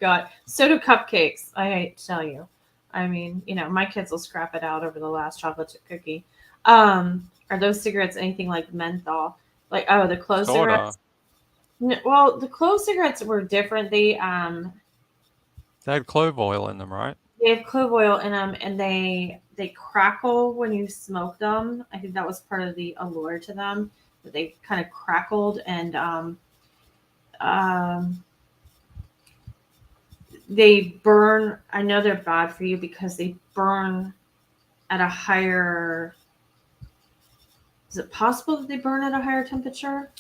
God, so do cupcakes. I hate to tell you. I mean, my kids will scrap it out over the last chocolate chip cookie. Are those cigarettes anything like menthol? Like, oh, the clove Sorta. cigarettes. Well, the clove cigarettes were different. They had clove oil in them, right? They have clove oil in them, and they crackle when you smoke them. I think that was part of the allure to them, that they kind of crackled and um, they burn. I know they're bad for you because they burn at a higher. Is it possible that they burn at a higher temperature?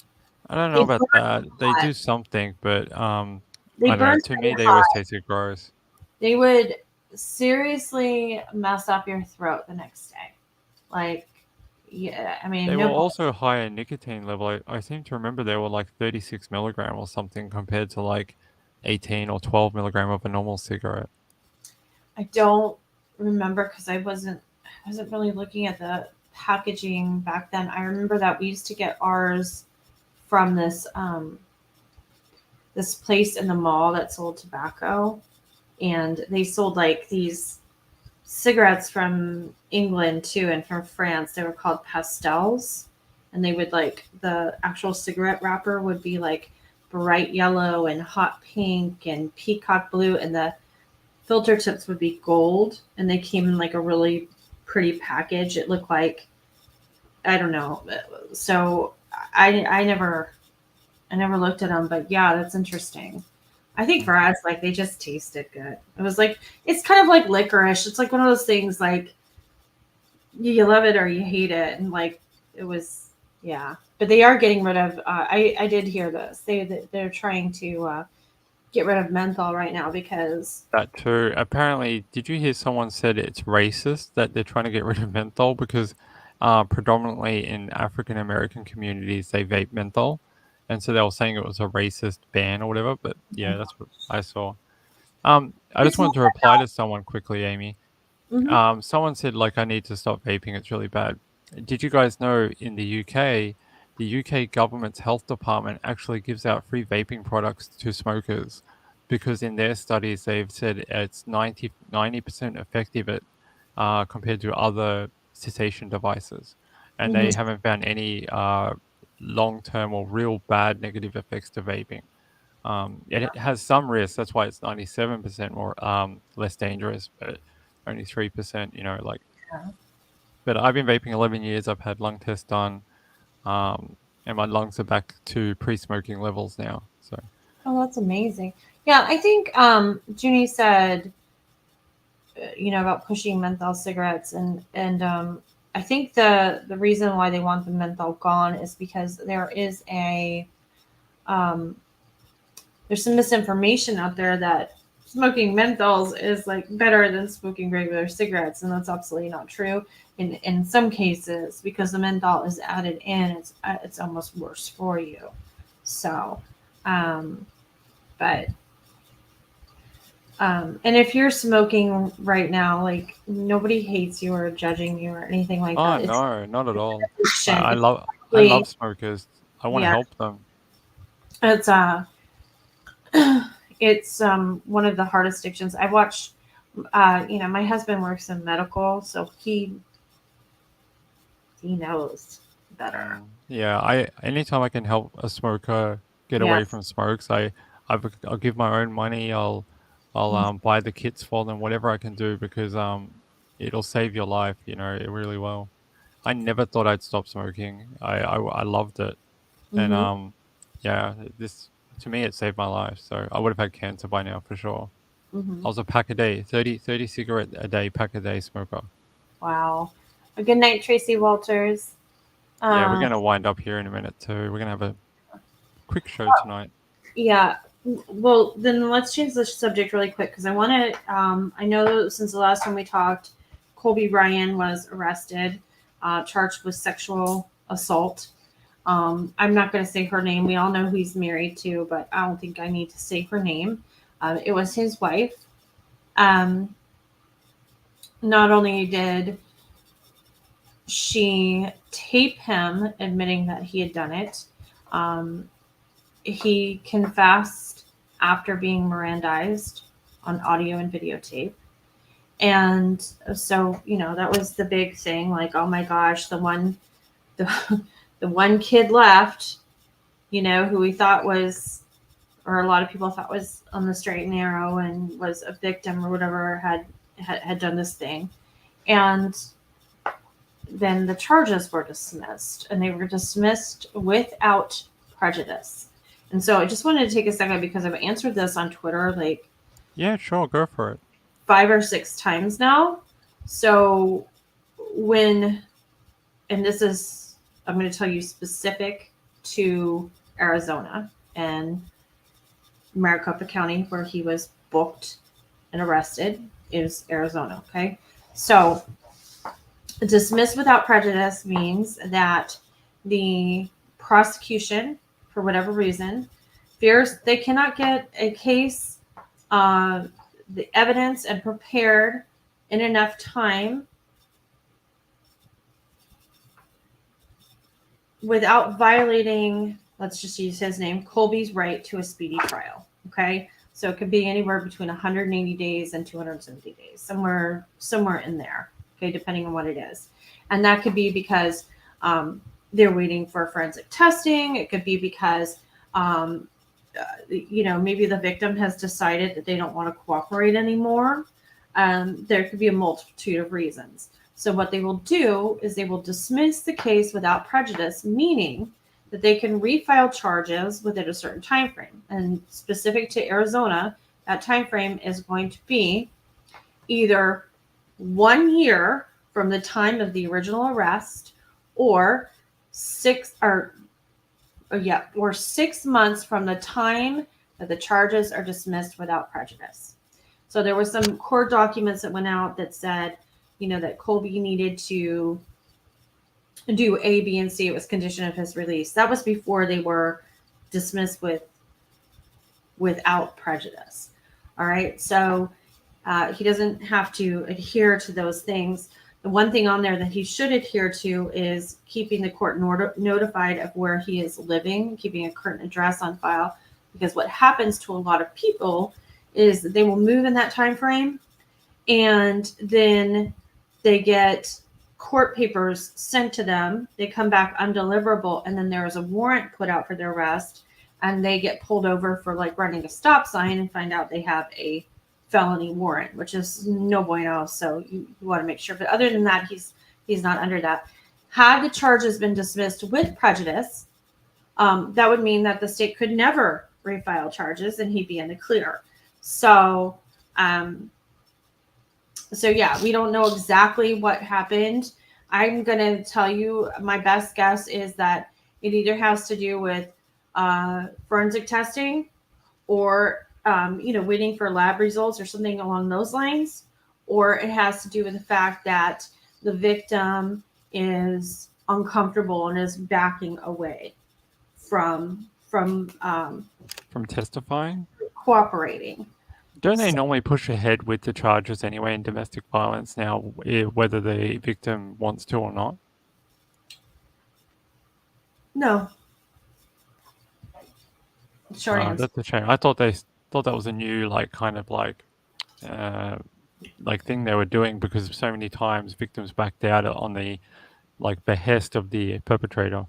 I don't know They about burn that. They hot. do something, but They I don't know. burn To me, pretty they always hot. tasted gross. They would seriously mess up your throat the next day. Like, yeah, I mean, They were no. also high in nicotine level. I seem to remember they were like 36 milligram or something compared to like 18 or 12 milligram of a normal cigarette. I don't remember because I wasn't really looking at the packaging back then. I remember that we used to get ours from this place in the mall that sold tobacco, and they sold like these cigarettes from England too and from France. They were called pastels, and they would like the actual cigarette wrapper would be like bright yellow and hot pink and peacock blue, and the filter tips would be gold, and they came in like a really pretty package. It looked like, I don't know. So I never looked at them, but yeah, that's interesting. I think for us, like they just tasted good. It was like it's kind of like licorice. It's like one of those things like you love it or you hate it, and like it was, yeah. But they are getting rid of. I did hear this. They're trying to get rid of menthol right now because That too. Apparently, did you hear someone said it's racist that they're trying to get rid of menthol because predominantly in African American communities they vape menthol, and so they were saying it was a racist ban or whatever. But yeah, that's what I saw. I just it's not wanted to reply to someone quickly, Amy. hmm Someone said like I need to stop vaping. It's really bad. Did you guys know in the UK government's health department actually gives out free vaping products to smokers because in their studies they've said it's 90% effective at compared to other cessation devices, and hmm they haven't found any long term or real bad negative effects to vaping. And it has some risks. That's why it's 97% more less dangerous, but only 3%. Like. But I've been vaping 11 years. I've had lung tests done, and my lungs are back to pre-smoking levels now. So Oh, that's amazing. Yeah, I think Junie said, about pushing menthol cigarettes, and I think the reason why they want the menthol gone is because there is there's some misinformation out there that smoking menthols is like better than smoking regular cigarettes, and that's absolutely not true. In some cases, because the menthol is added in, it's almost worse for you. So, but and if you're smoking right now, like nobody hates you or judging you or anything like Oh that. It's no, not at all. addiction. I It's love actually- smokers. I want to yeah, help them. it's it's one of the hardest addictions. I watched. My husband works in medical, so he knows better. Yeah, anytime I can help a smoker get away Yes. from smokes, I'll give my own money. I'll buy the kits for them, whatever I can do, because it'll save your life. You know, it really will. I never thought I'd stop smoking. I loved it, and Mm-hmm. yeah, this to me it saved my life. So I would have had cancer by now for sure. Mm-hmm. I was a pack a day, 30 cigarette a day, pack a day smoker. Wow. A good night, Tracy Walters. Yeah, we're gonna wind up here in a minute too. We're gonna have a quick show tonight. Yeah. Well, then let's change the subject really quick because I want to. I know since the last time we talked, Colby Ryan was arrested, charged with sexual assault. I'm not going to say her name. We all know who he's married to, but I don't think I need to say her name. It was his wife. Not only did she tape him admitting that he had done it, he confessed after being Mirandized on audio and videotape. And so, that was the big thing. Like, oh my gosh, the one kid left, who we thought was, or a lot of people thought was on the straight and narrow and was a victim or whatever, had done this thing. And then the charges were dismissed, and they were dismissed without prejudice. And so I just wanted to take a second because I've answered this on Twitter like Yeah, sure, go for it. 5 or 6 times now. So and this is, I'm going to tell you specific to Arizona and Maricopa County, where he was booked and arrested, is Arizona. Okay. So dismissed without prejudice means that the prosecution, for whatever reason, fears they cannot get a case, the evidence, and prepared in enough time without violating, let's just use his name, Colby's right to a speedy trial. Okay. So it could be anywhere between 180 days and 270 days, somewhere in there. Okay, depending on what it is. And that could be because they're waiting for forensic testing. It could be because, maybe the victim has decided that they don't want to cooperate anymore. There could be a multitude of reasons. So what they will do is they will dismiss the case without prejudice, meaning that they can refile charges within a certain time frame. And specific to Arizona, that time frame is going to be either 1 year from the time of the original arrest, or 6 months from the time that the charges are dismissed without prejudice. So there were some court documents that went out that said, that Colby needed to do A, B, and C. It was condition of his release. That was before they were dismissed without prejudice. All right. So he doesn't have to adhere to those things. The one thing on there that he should adhere to is keeping the court notified of where he is living, keeping a current address on file, because what happens to a lot of people is that they will move in that time frame, and then they get court papers sent to them. They come back undeliverable, and then there is a warrant put out for their arrest, and they get pulled over for like running a stop sign and find out they have a felony warrant, which is no bueno. So you want to make sure. But other than that, he's not under that. Had the charges been dismissed with prejudice, that would mean that the state could never refile charges and he'd be in the clear. So, yeah, we don't know exactly what happened. I'm going to tell you my best guess is that it either has to do with forensic testing, or waiting for lab results or something along those lines, or it has to do with the fact that the victim is uncomfortable and is backing away From testifying? cooperating. Don't they So, normally push ahead with the charges anyway in domestic violence now, whether the victim wants to or not? no, short answer. That's a shame. I thought thought that was a new kind of thing they were doing, because so many times victims backed out on the behest of the perpetrator.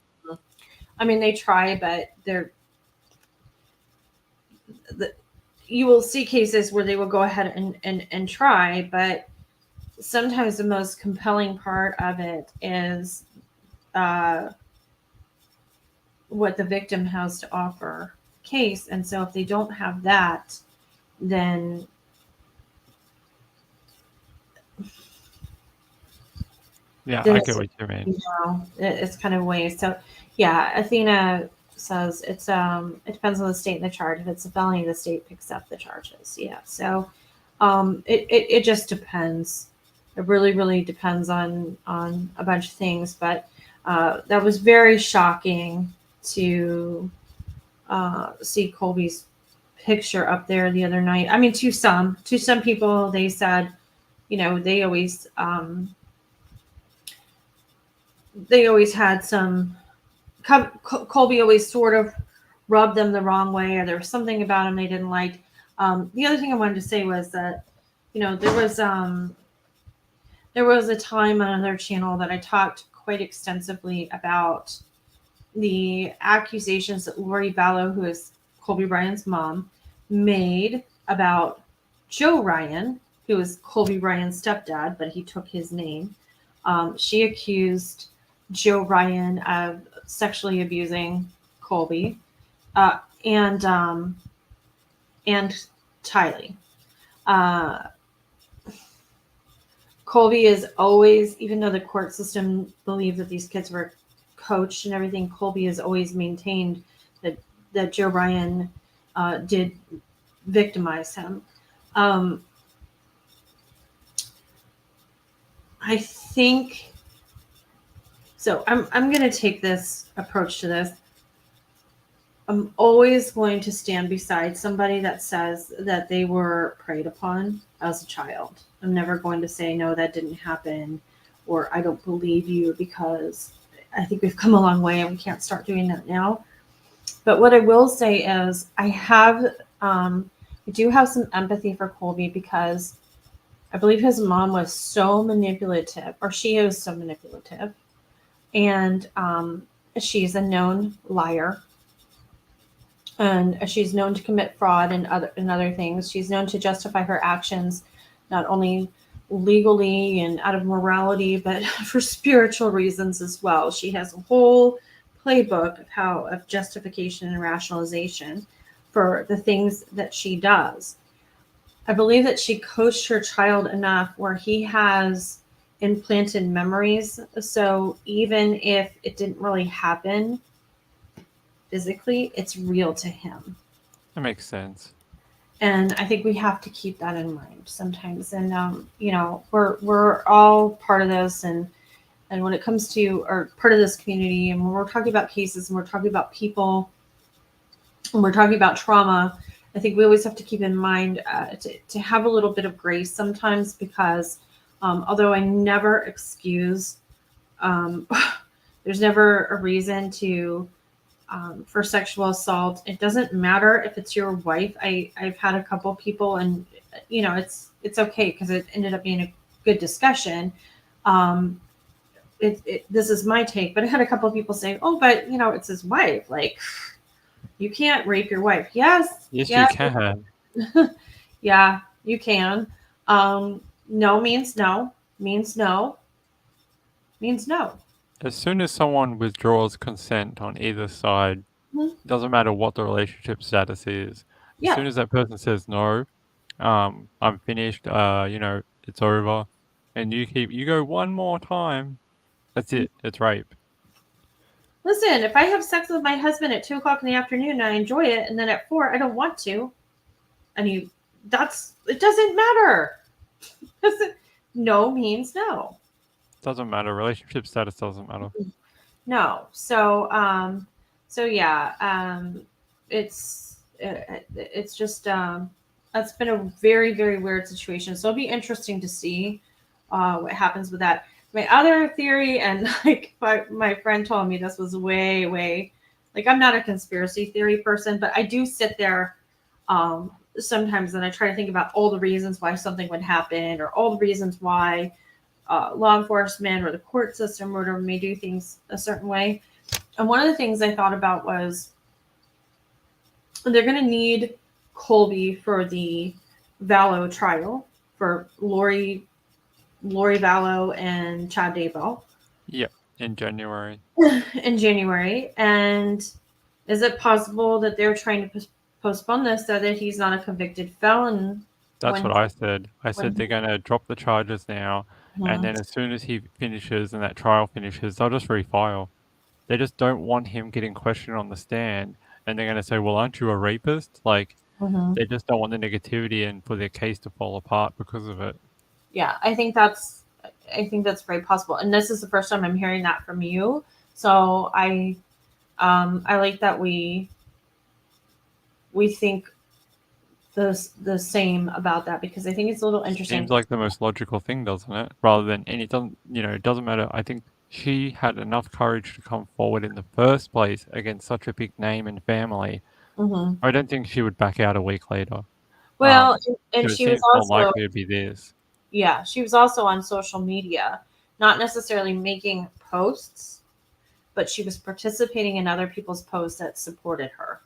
I mean, they try, but you will see cases where they will go ahead and try, but sometimes the most compelling part of it is uh, what the victim has to offer case. And so if they don't have that, then Yeah, then I it's, get what you mean. it's kind of a waste. So yeah, Athena says it depends on the state and the charge. If it's a felony, the state picks up the charges. Yeah. So it just depends. It really depends on a bunch of things. But that was very shocking to see Colby's picture up there the other night. I mean, to some people, they said, they always had some. Colby always sort of rubbed them the wrong way, or there was something about him they didn't like. The other thing I wanted to say was that, there was a time on another channel that I talked quite extensively about the accusations that Lori Vallow, who is Colby Ryan's mom, made about Joe Ryan, who is Colby Ryan's stepdad, but he took his name. She accused Joe Ryan of sexually abusing Colby, and Kiely. Uh, Colby is always, even though the court system believed that these kids were coached and everything, Colby has always maintained that Joe Ryan did victimize him. I think so. I'm going to take this approach to this. I'm always going to stand beside somebody that says that they were preyed upon as a child. I'm never going to say, no, that didn't happen, or I don't believe you, because I think we've come a long way and we can't start doing that now. But what I will say is I do have some empathy for Colby, because I believe his mom was so manipulative, or she is so manipulative, and she's a known liar. And she's known to commit fraud and other things. She's known to justify her actions, not only legally and out of morality, but for spiritual reasons as well. She has a whole playbook of justification and rationalization for the things that she does. I believe that she coached her child enough where he has implanted memories. So even if it didn't really happen physically, it's real to him. That makes sense. And I think we have to keep that in mind sometimes. And we're all part of this, and when it comes to, or part of this community, and when we're talking about cases and we're talking about people and we're talking about trauma, I think we always have to keep in mind to have a little bit of grace sometimes, because although I never excuse, there's never a reason to for sexual assault. It doesn't matter if it's your wife. I've had a couple people, and it's okay, because it ended up being a good discussion. This is my take, but I had a couple of people say, "Oh, but it's his wife. Like, you can't rape your wife." Yes, Yes, yes, you can. yeah, you can. No means no. Means no. Means no. As soon as someone withdraws consent on either side, Mhm. doesn't matter what the relationship status is. As Yeah. soon as that person says no, I'm finished. It's over, and you go one more time. That's it. It's rape. Listen, if I have sex with my husband at 2:00 in the afternoon and I enjoy it, and then at 4 I don't want to, and it doesn't matter. No means no. Doesn't matter. Relationship status doesn't matter. No. So yeah, it's just that's been a very, very weird situation. So it'll be interesting to see what happens with that. My other theory, and like my friend told me this was way, like I'm not a conspiracy theory person, but I do sit there sometimes and I try to think about all the reasons why something would happen, or all the reasons why law enforcement or the court system or whatever may do things a certain way. And one of the things I thought about was they're going to need Colby for the Vallow trial for Lori Vallow and Chad Daybell. Yep, in January. In January. And is it possible that they're trying to postpone this so that he's not a convicted felon? That's what I said. I said they're going to drop the charges now, and then as soon as he finishes and that trial finishes, they'll just refile. They just don't want him getting questioned on the stand, and they're going to say, well, aren't you a rapist? Like, they just don't want the negativity and for their case to fall apart because of it. Yeah, I think that's very possible. And this is the first time I'm hearing that from you. So I like that we think the same about that, because I think it's a little interesting. Seems like the most logical thing, doesn't it? Rather than, and it doesn't, it doesn't matter. I think she had enough courage to come forward in the first place against such a big name and family. I don't think she would back out a week later. Well, and she was also more likely to be this. Yeah, she was also on social media, not necessarily making posts, but she was participating in other people's posts that supported her.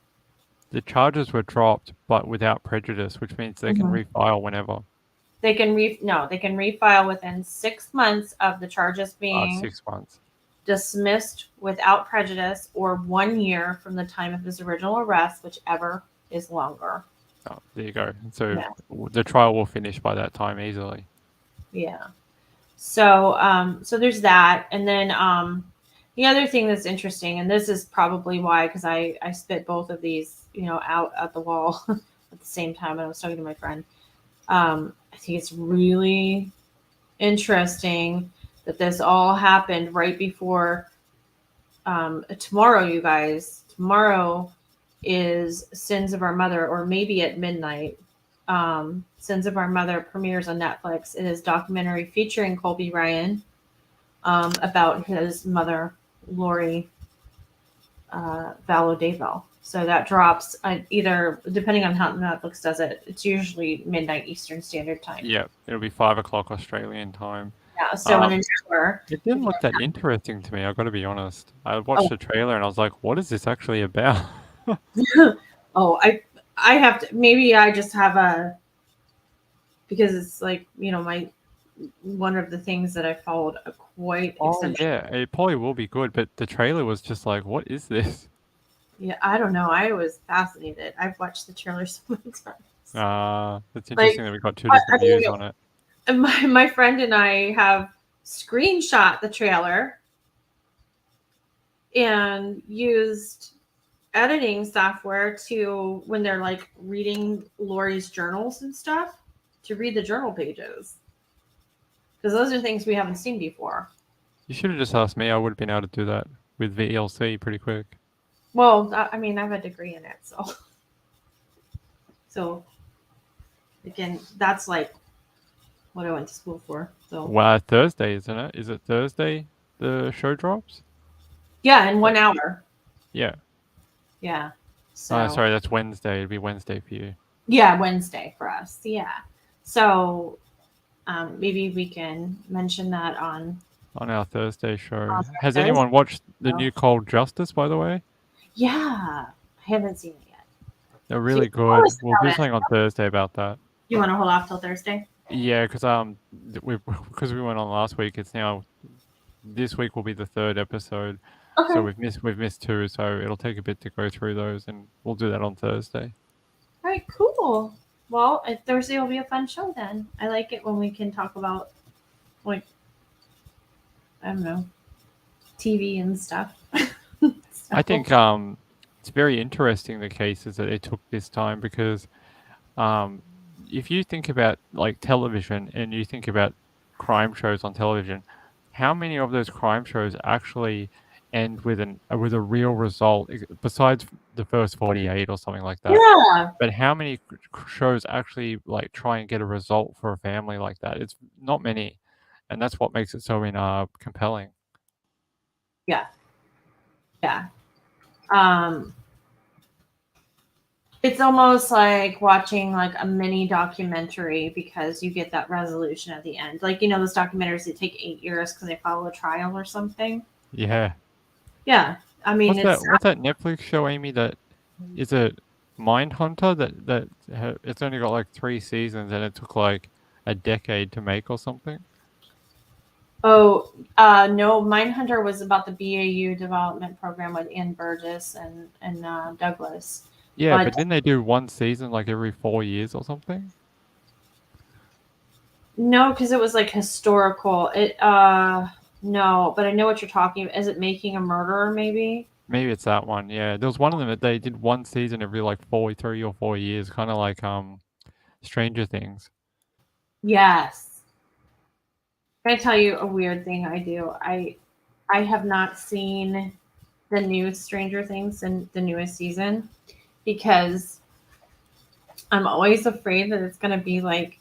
The charges were dropped, but without prejudice, which means they can refile whenever. They can refile within 6 months of the charges being 6 months dismissed without prejudice, or 1 year from the time of his original arrest, whichever is longer. Oh, there you go. So the trial will finish by that time easily. Yeah. So there's that, and then the other thing that's interesting, and this is probably why, because I spit both of these, out at the wall at the same time, and I was talking to my friend. I think it's really interesting that this all happened right before tomorrow, you guys. Tomorrow is Sins of Our Mother, or maybe at midnight. Sins of Our Mother premieres on Netflix. It is a documentary featuring Colby Ryan about his mother, Lori Vallow Daybell. So that drops either, depending on how Netflix does it, it's usually midnight Eastern Standard Time. Yeah, it'll be 5 o'clock Australian time. Yeah, so in an hour. It didn't look that interesting to me, I've got to be honest. I watched the trailer and I was like, what is this actually about? I have to, maybe I just have because it's like, one of the things that I followed quite extensively. Yeah, it probably will be good, but the trailer was just like, what is this? Yeah, I don't know. I was fascinated. I've watched the trailer so many times. It's interesting that we got two different views on it. And my friend and I have screenshot the trailer and used editing software to, when they're like reading Lori's journals and stuff, to read the journal pages. Because those are things we haven't seen before. You should have just asked me. I would have been able to do that with VLC pretty quick. Well, I have a degree in it, so again, that's like what I went to school for. So Thursday, isn't it? Is it Thursday the show drops? Yeah, in 1 hour. Yeah. Yeah. So, sorry, that's Wednesday. It'd be Wednesday for you. Yeah, Wednesday for us. Yeah. So maybe we can mention that on our Thursday show. Has anyone watched the new Cold Justice, by the way? Yeah, I haven't seen it yet. They're really good. We'll do something on Thursday about that. You want to hold off till Thursday? Yeah, because we went on last week. It's now this week will be the 3rd episode. Okay. So we've missed 2, so it'll take a bit to go through those, and we'll do that on Thursday. All right, cool. Well, Thursday will be a fun show then. I like it when we can talk about, like, I don't know, TV and stuff. I think it's very interesting the cases that they took this time because if you think about like television and you think about crime shows on television, how many of those crime shows actually end with a real result besides the first 48 or something like that? Yeah. But how many shows actually like try and get a result for a family like that? It's not many, and that's what makes it so compelling. Yeah. Yeah. Um, it's almost like watching like a mini documentary because you get that resolution at the end. Like, those documentaries that take 8 years because they follow a trial or something. Yeah. Yeah. I mean, What's that Netflix show, Amy? That is it Mindhunter it's only got like 3 seasons and it took like a decade to make or something. Oh, no, Mindhunter was about the BAU development program with Ann Burgess and Douglas. Yeah, but didn't they do one season like every 4 years or something? No, because it was like historical. No, but I know what you're talking about. Is it Making a Murderer, maybe? Maybe it's that one. Yeah, there was one of them that they did one season every like 3 or 4 years, kind of like Stranger Things. Yes. Can I tell you a weird thing I do? I have not seen the new Stranger Things and the newest season because I'm always afraid that it's going to be like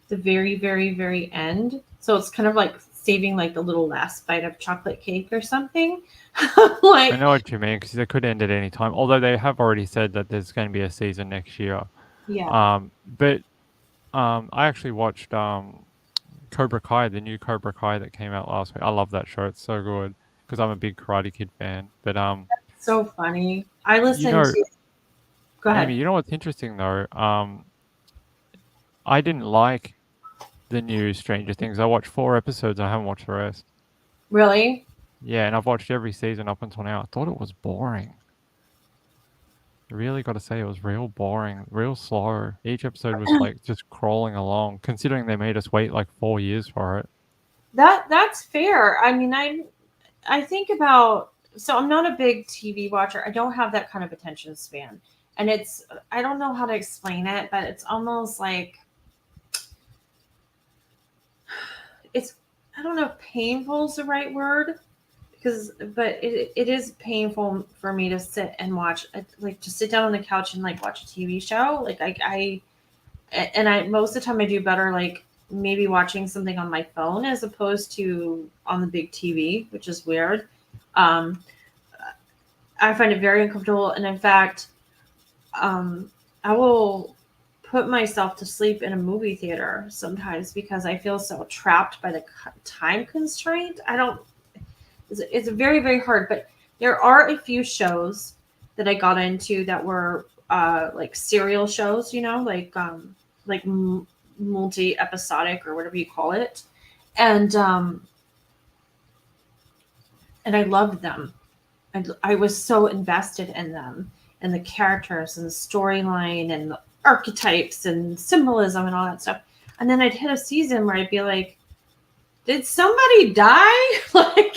the very, very, very end. So it's kind of like saving like the little last bite of chocolate cake or something. I know what you mean because they could end at any time. Although they have already said that there's going to be a season next year. Yeah. But I actually watched Cobra Kai, the new Cobra Kai that came out last week. I love that show. It's so good because I'm a big Karate Kid fan. But So funny. I listened know, to. Go ahead. Amy, you know what's interesting though? I didn't like the new Stranger Things. I watched 4 episodes. I haven't watched the rest. Really? Yeah, and I've watched every season up until now. I thought it was boring. I really got to say, it was real boring, real slow. Each episode was like just crawling along, considering they made us wait like 4 years for it. That's fair. I mean, I think about, so I'm not a big TV watcher. I don't have that kind of attention span. And I don't know how to explain it, but it's almost like I don't know if painful is the right word but it is painful for me to sit and watch, like to sit down on the couch and like watch a TV show. Like I most of the time I do better like maybe watching something on my phone as opposed to on the big TV, which is weird. Um, I find it very uncomfortable, and in fact, I will put myself to sleep in a movie theater sometimes because I feel so trapped by the time constraint. It's very, very hard, but there are a few shows that I got into that were like serial shows, like multi-episodic or whatever you call it, and I loved them. I was so invested in them and the characters and the storyline and the archetypes and symbolism and all that stuff. And then I'd hit a season where I'd be like, did somebody die? Like,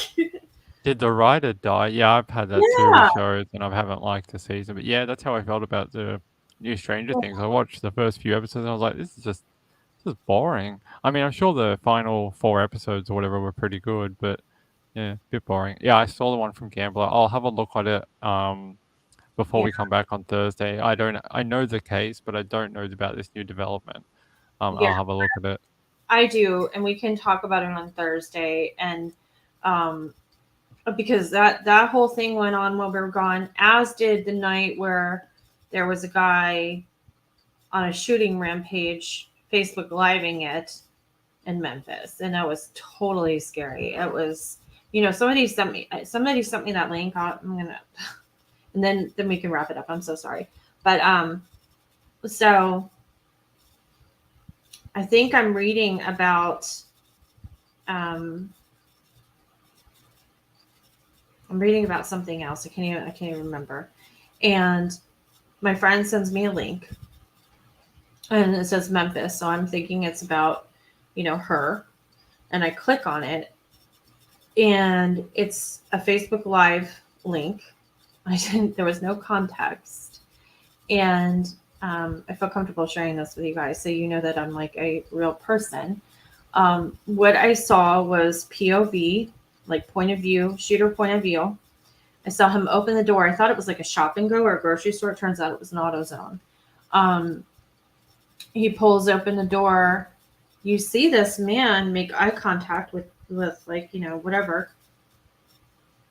Did the writer die? Yeah, I've had that too with shows, and I haven't liked the season. But yeah, that's how I felt about the new Stranger Things. I watched the first few episodes, and I was like, this is boring. I mean, I'm sure the final 4 episodes or whatever were pretty good, but yeah, a bit boring. Yeah, I saw the one from Gambler. I'll have a look at it before we come back on Thursday. I know the case, but I don't know about this new development. I'll have a look at it. I do, and we can talk about it on Thursday. And because that whole thing went on while we were gone, as did the night where there was a guy on a shooting rampage, Facebook living it in Memphis, and that was totally scary. It was, somebody sent me that link. I'm gonna, and then we can wrap it up. I'm so sorry, but so I think I'm reading about I'm reading about something else. I can't even remember. And my friend sends me a link and it says Memphis. So I'm thinking it's about, her. And I click on it and it's a Facebook Live link. There was no context. And I feel comfortable sharing this with you guys so you know that I'm like a real person. What I saw was POV, like point of view, shooter point of view. I saw him open the door. I thought it was like a shop and go or a grocery store. It turns out it was an AutoZone. Um, he pulls open the door. You see this man make eye contact with like, you know, whatever,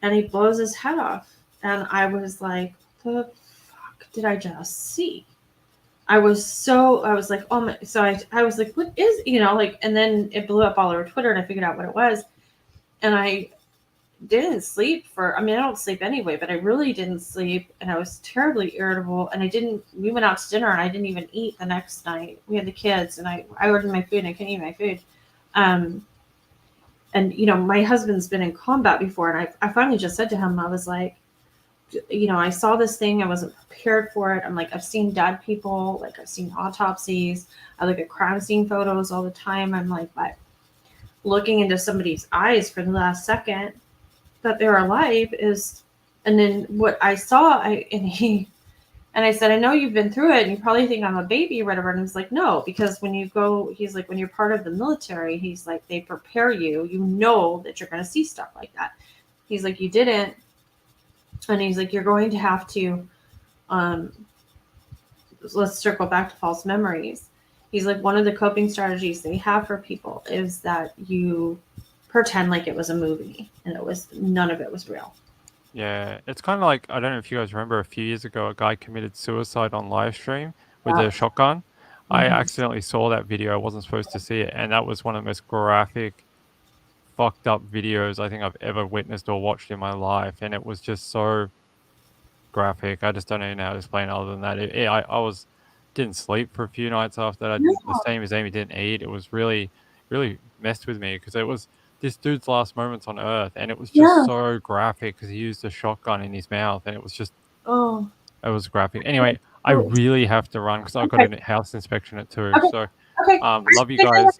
and he blows his head off. And I was like, the fuck did I just see? I was like, oh my, so I was like, what is, you know, like, and then it blew up all over Twitter and I figured out what it was. And I didn't sleep I mean, I don't sleep anyway, but I really didn't sleep. And I was terribly irritable. And we went out to dinner and I didn't even eat the next night. We had the kids and I ordered my food and I couldn't eat my food. And, you know, my husband's been in combat before. And I finally just said to him, I was like, you know, I saw this thing. I wasn't prepared for it. I'm like, I've seen dead people. Like, I've seen autopsies. I look at crime scene photos all the time. I'm like, but looking into somebody's eyes for the last second that they're alive is, and then what I saw, and I said, I know you've been through it and you probably think I'm a baby or whatever. And he's like, no, because he's like, when you're part of the military, he's like, they prepare you, you know that you're going to see stuff like that. He's like, you didn't. And he's like, you're going to have to, let's circle back to false memories. He's like, one of the coping strategies they have for people is that you pretend like it was a movie and none of it was real. Yeah, it's kind of like, I don't know if you guys remember, a few years ago, a guy committed suicide on live stream with a shotgun. I accidentally saw that video. I wasn't supposed to see it. And that was one of the most graphic, fucked up videos I think I've ever witnessed or watched in my life. And it was just so graphic. I just don't even know how to explain it other than that. Didn't sleep for a few nights after that. The same as Amy, didn't eat. It was really, really messed with me because it was this dude's last moments on Earth, and it was just so graphic because he used a shotgun in his mouth, and it was just, it was graphic. Anyway, I really have to run because I've got a house inspection at 2. So, love you guys.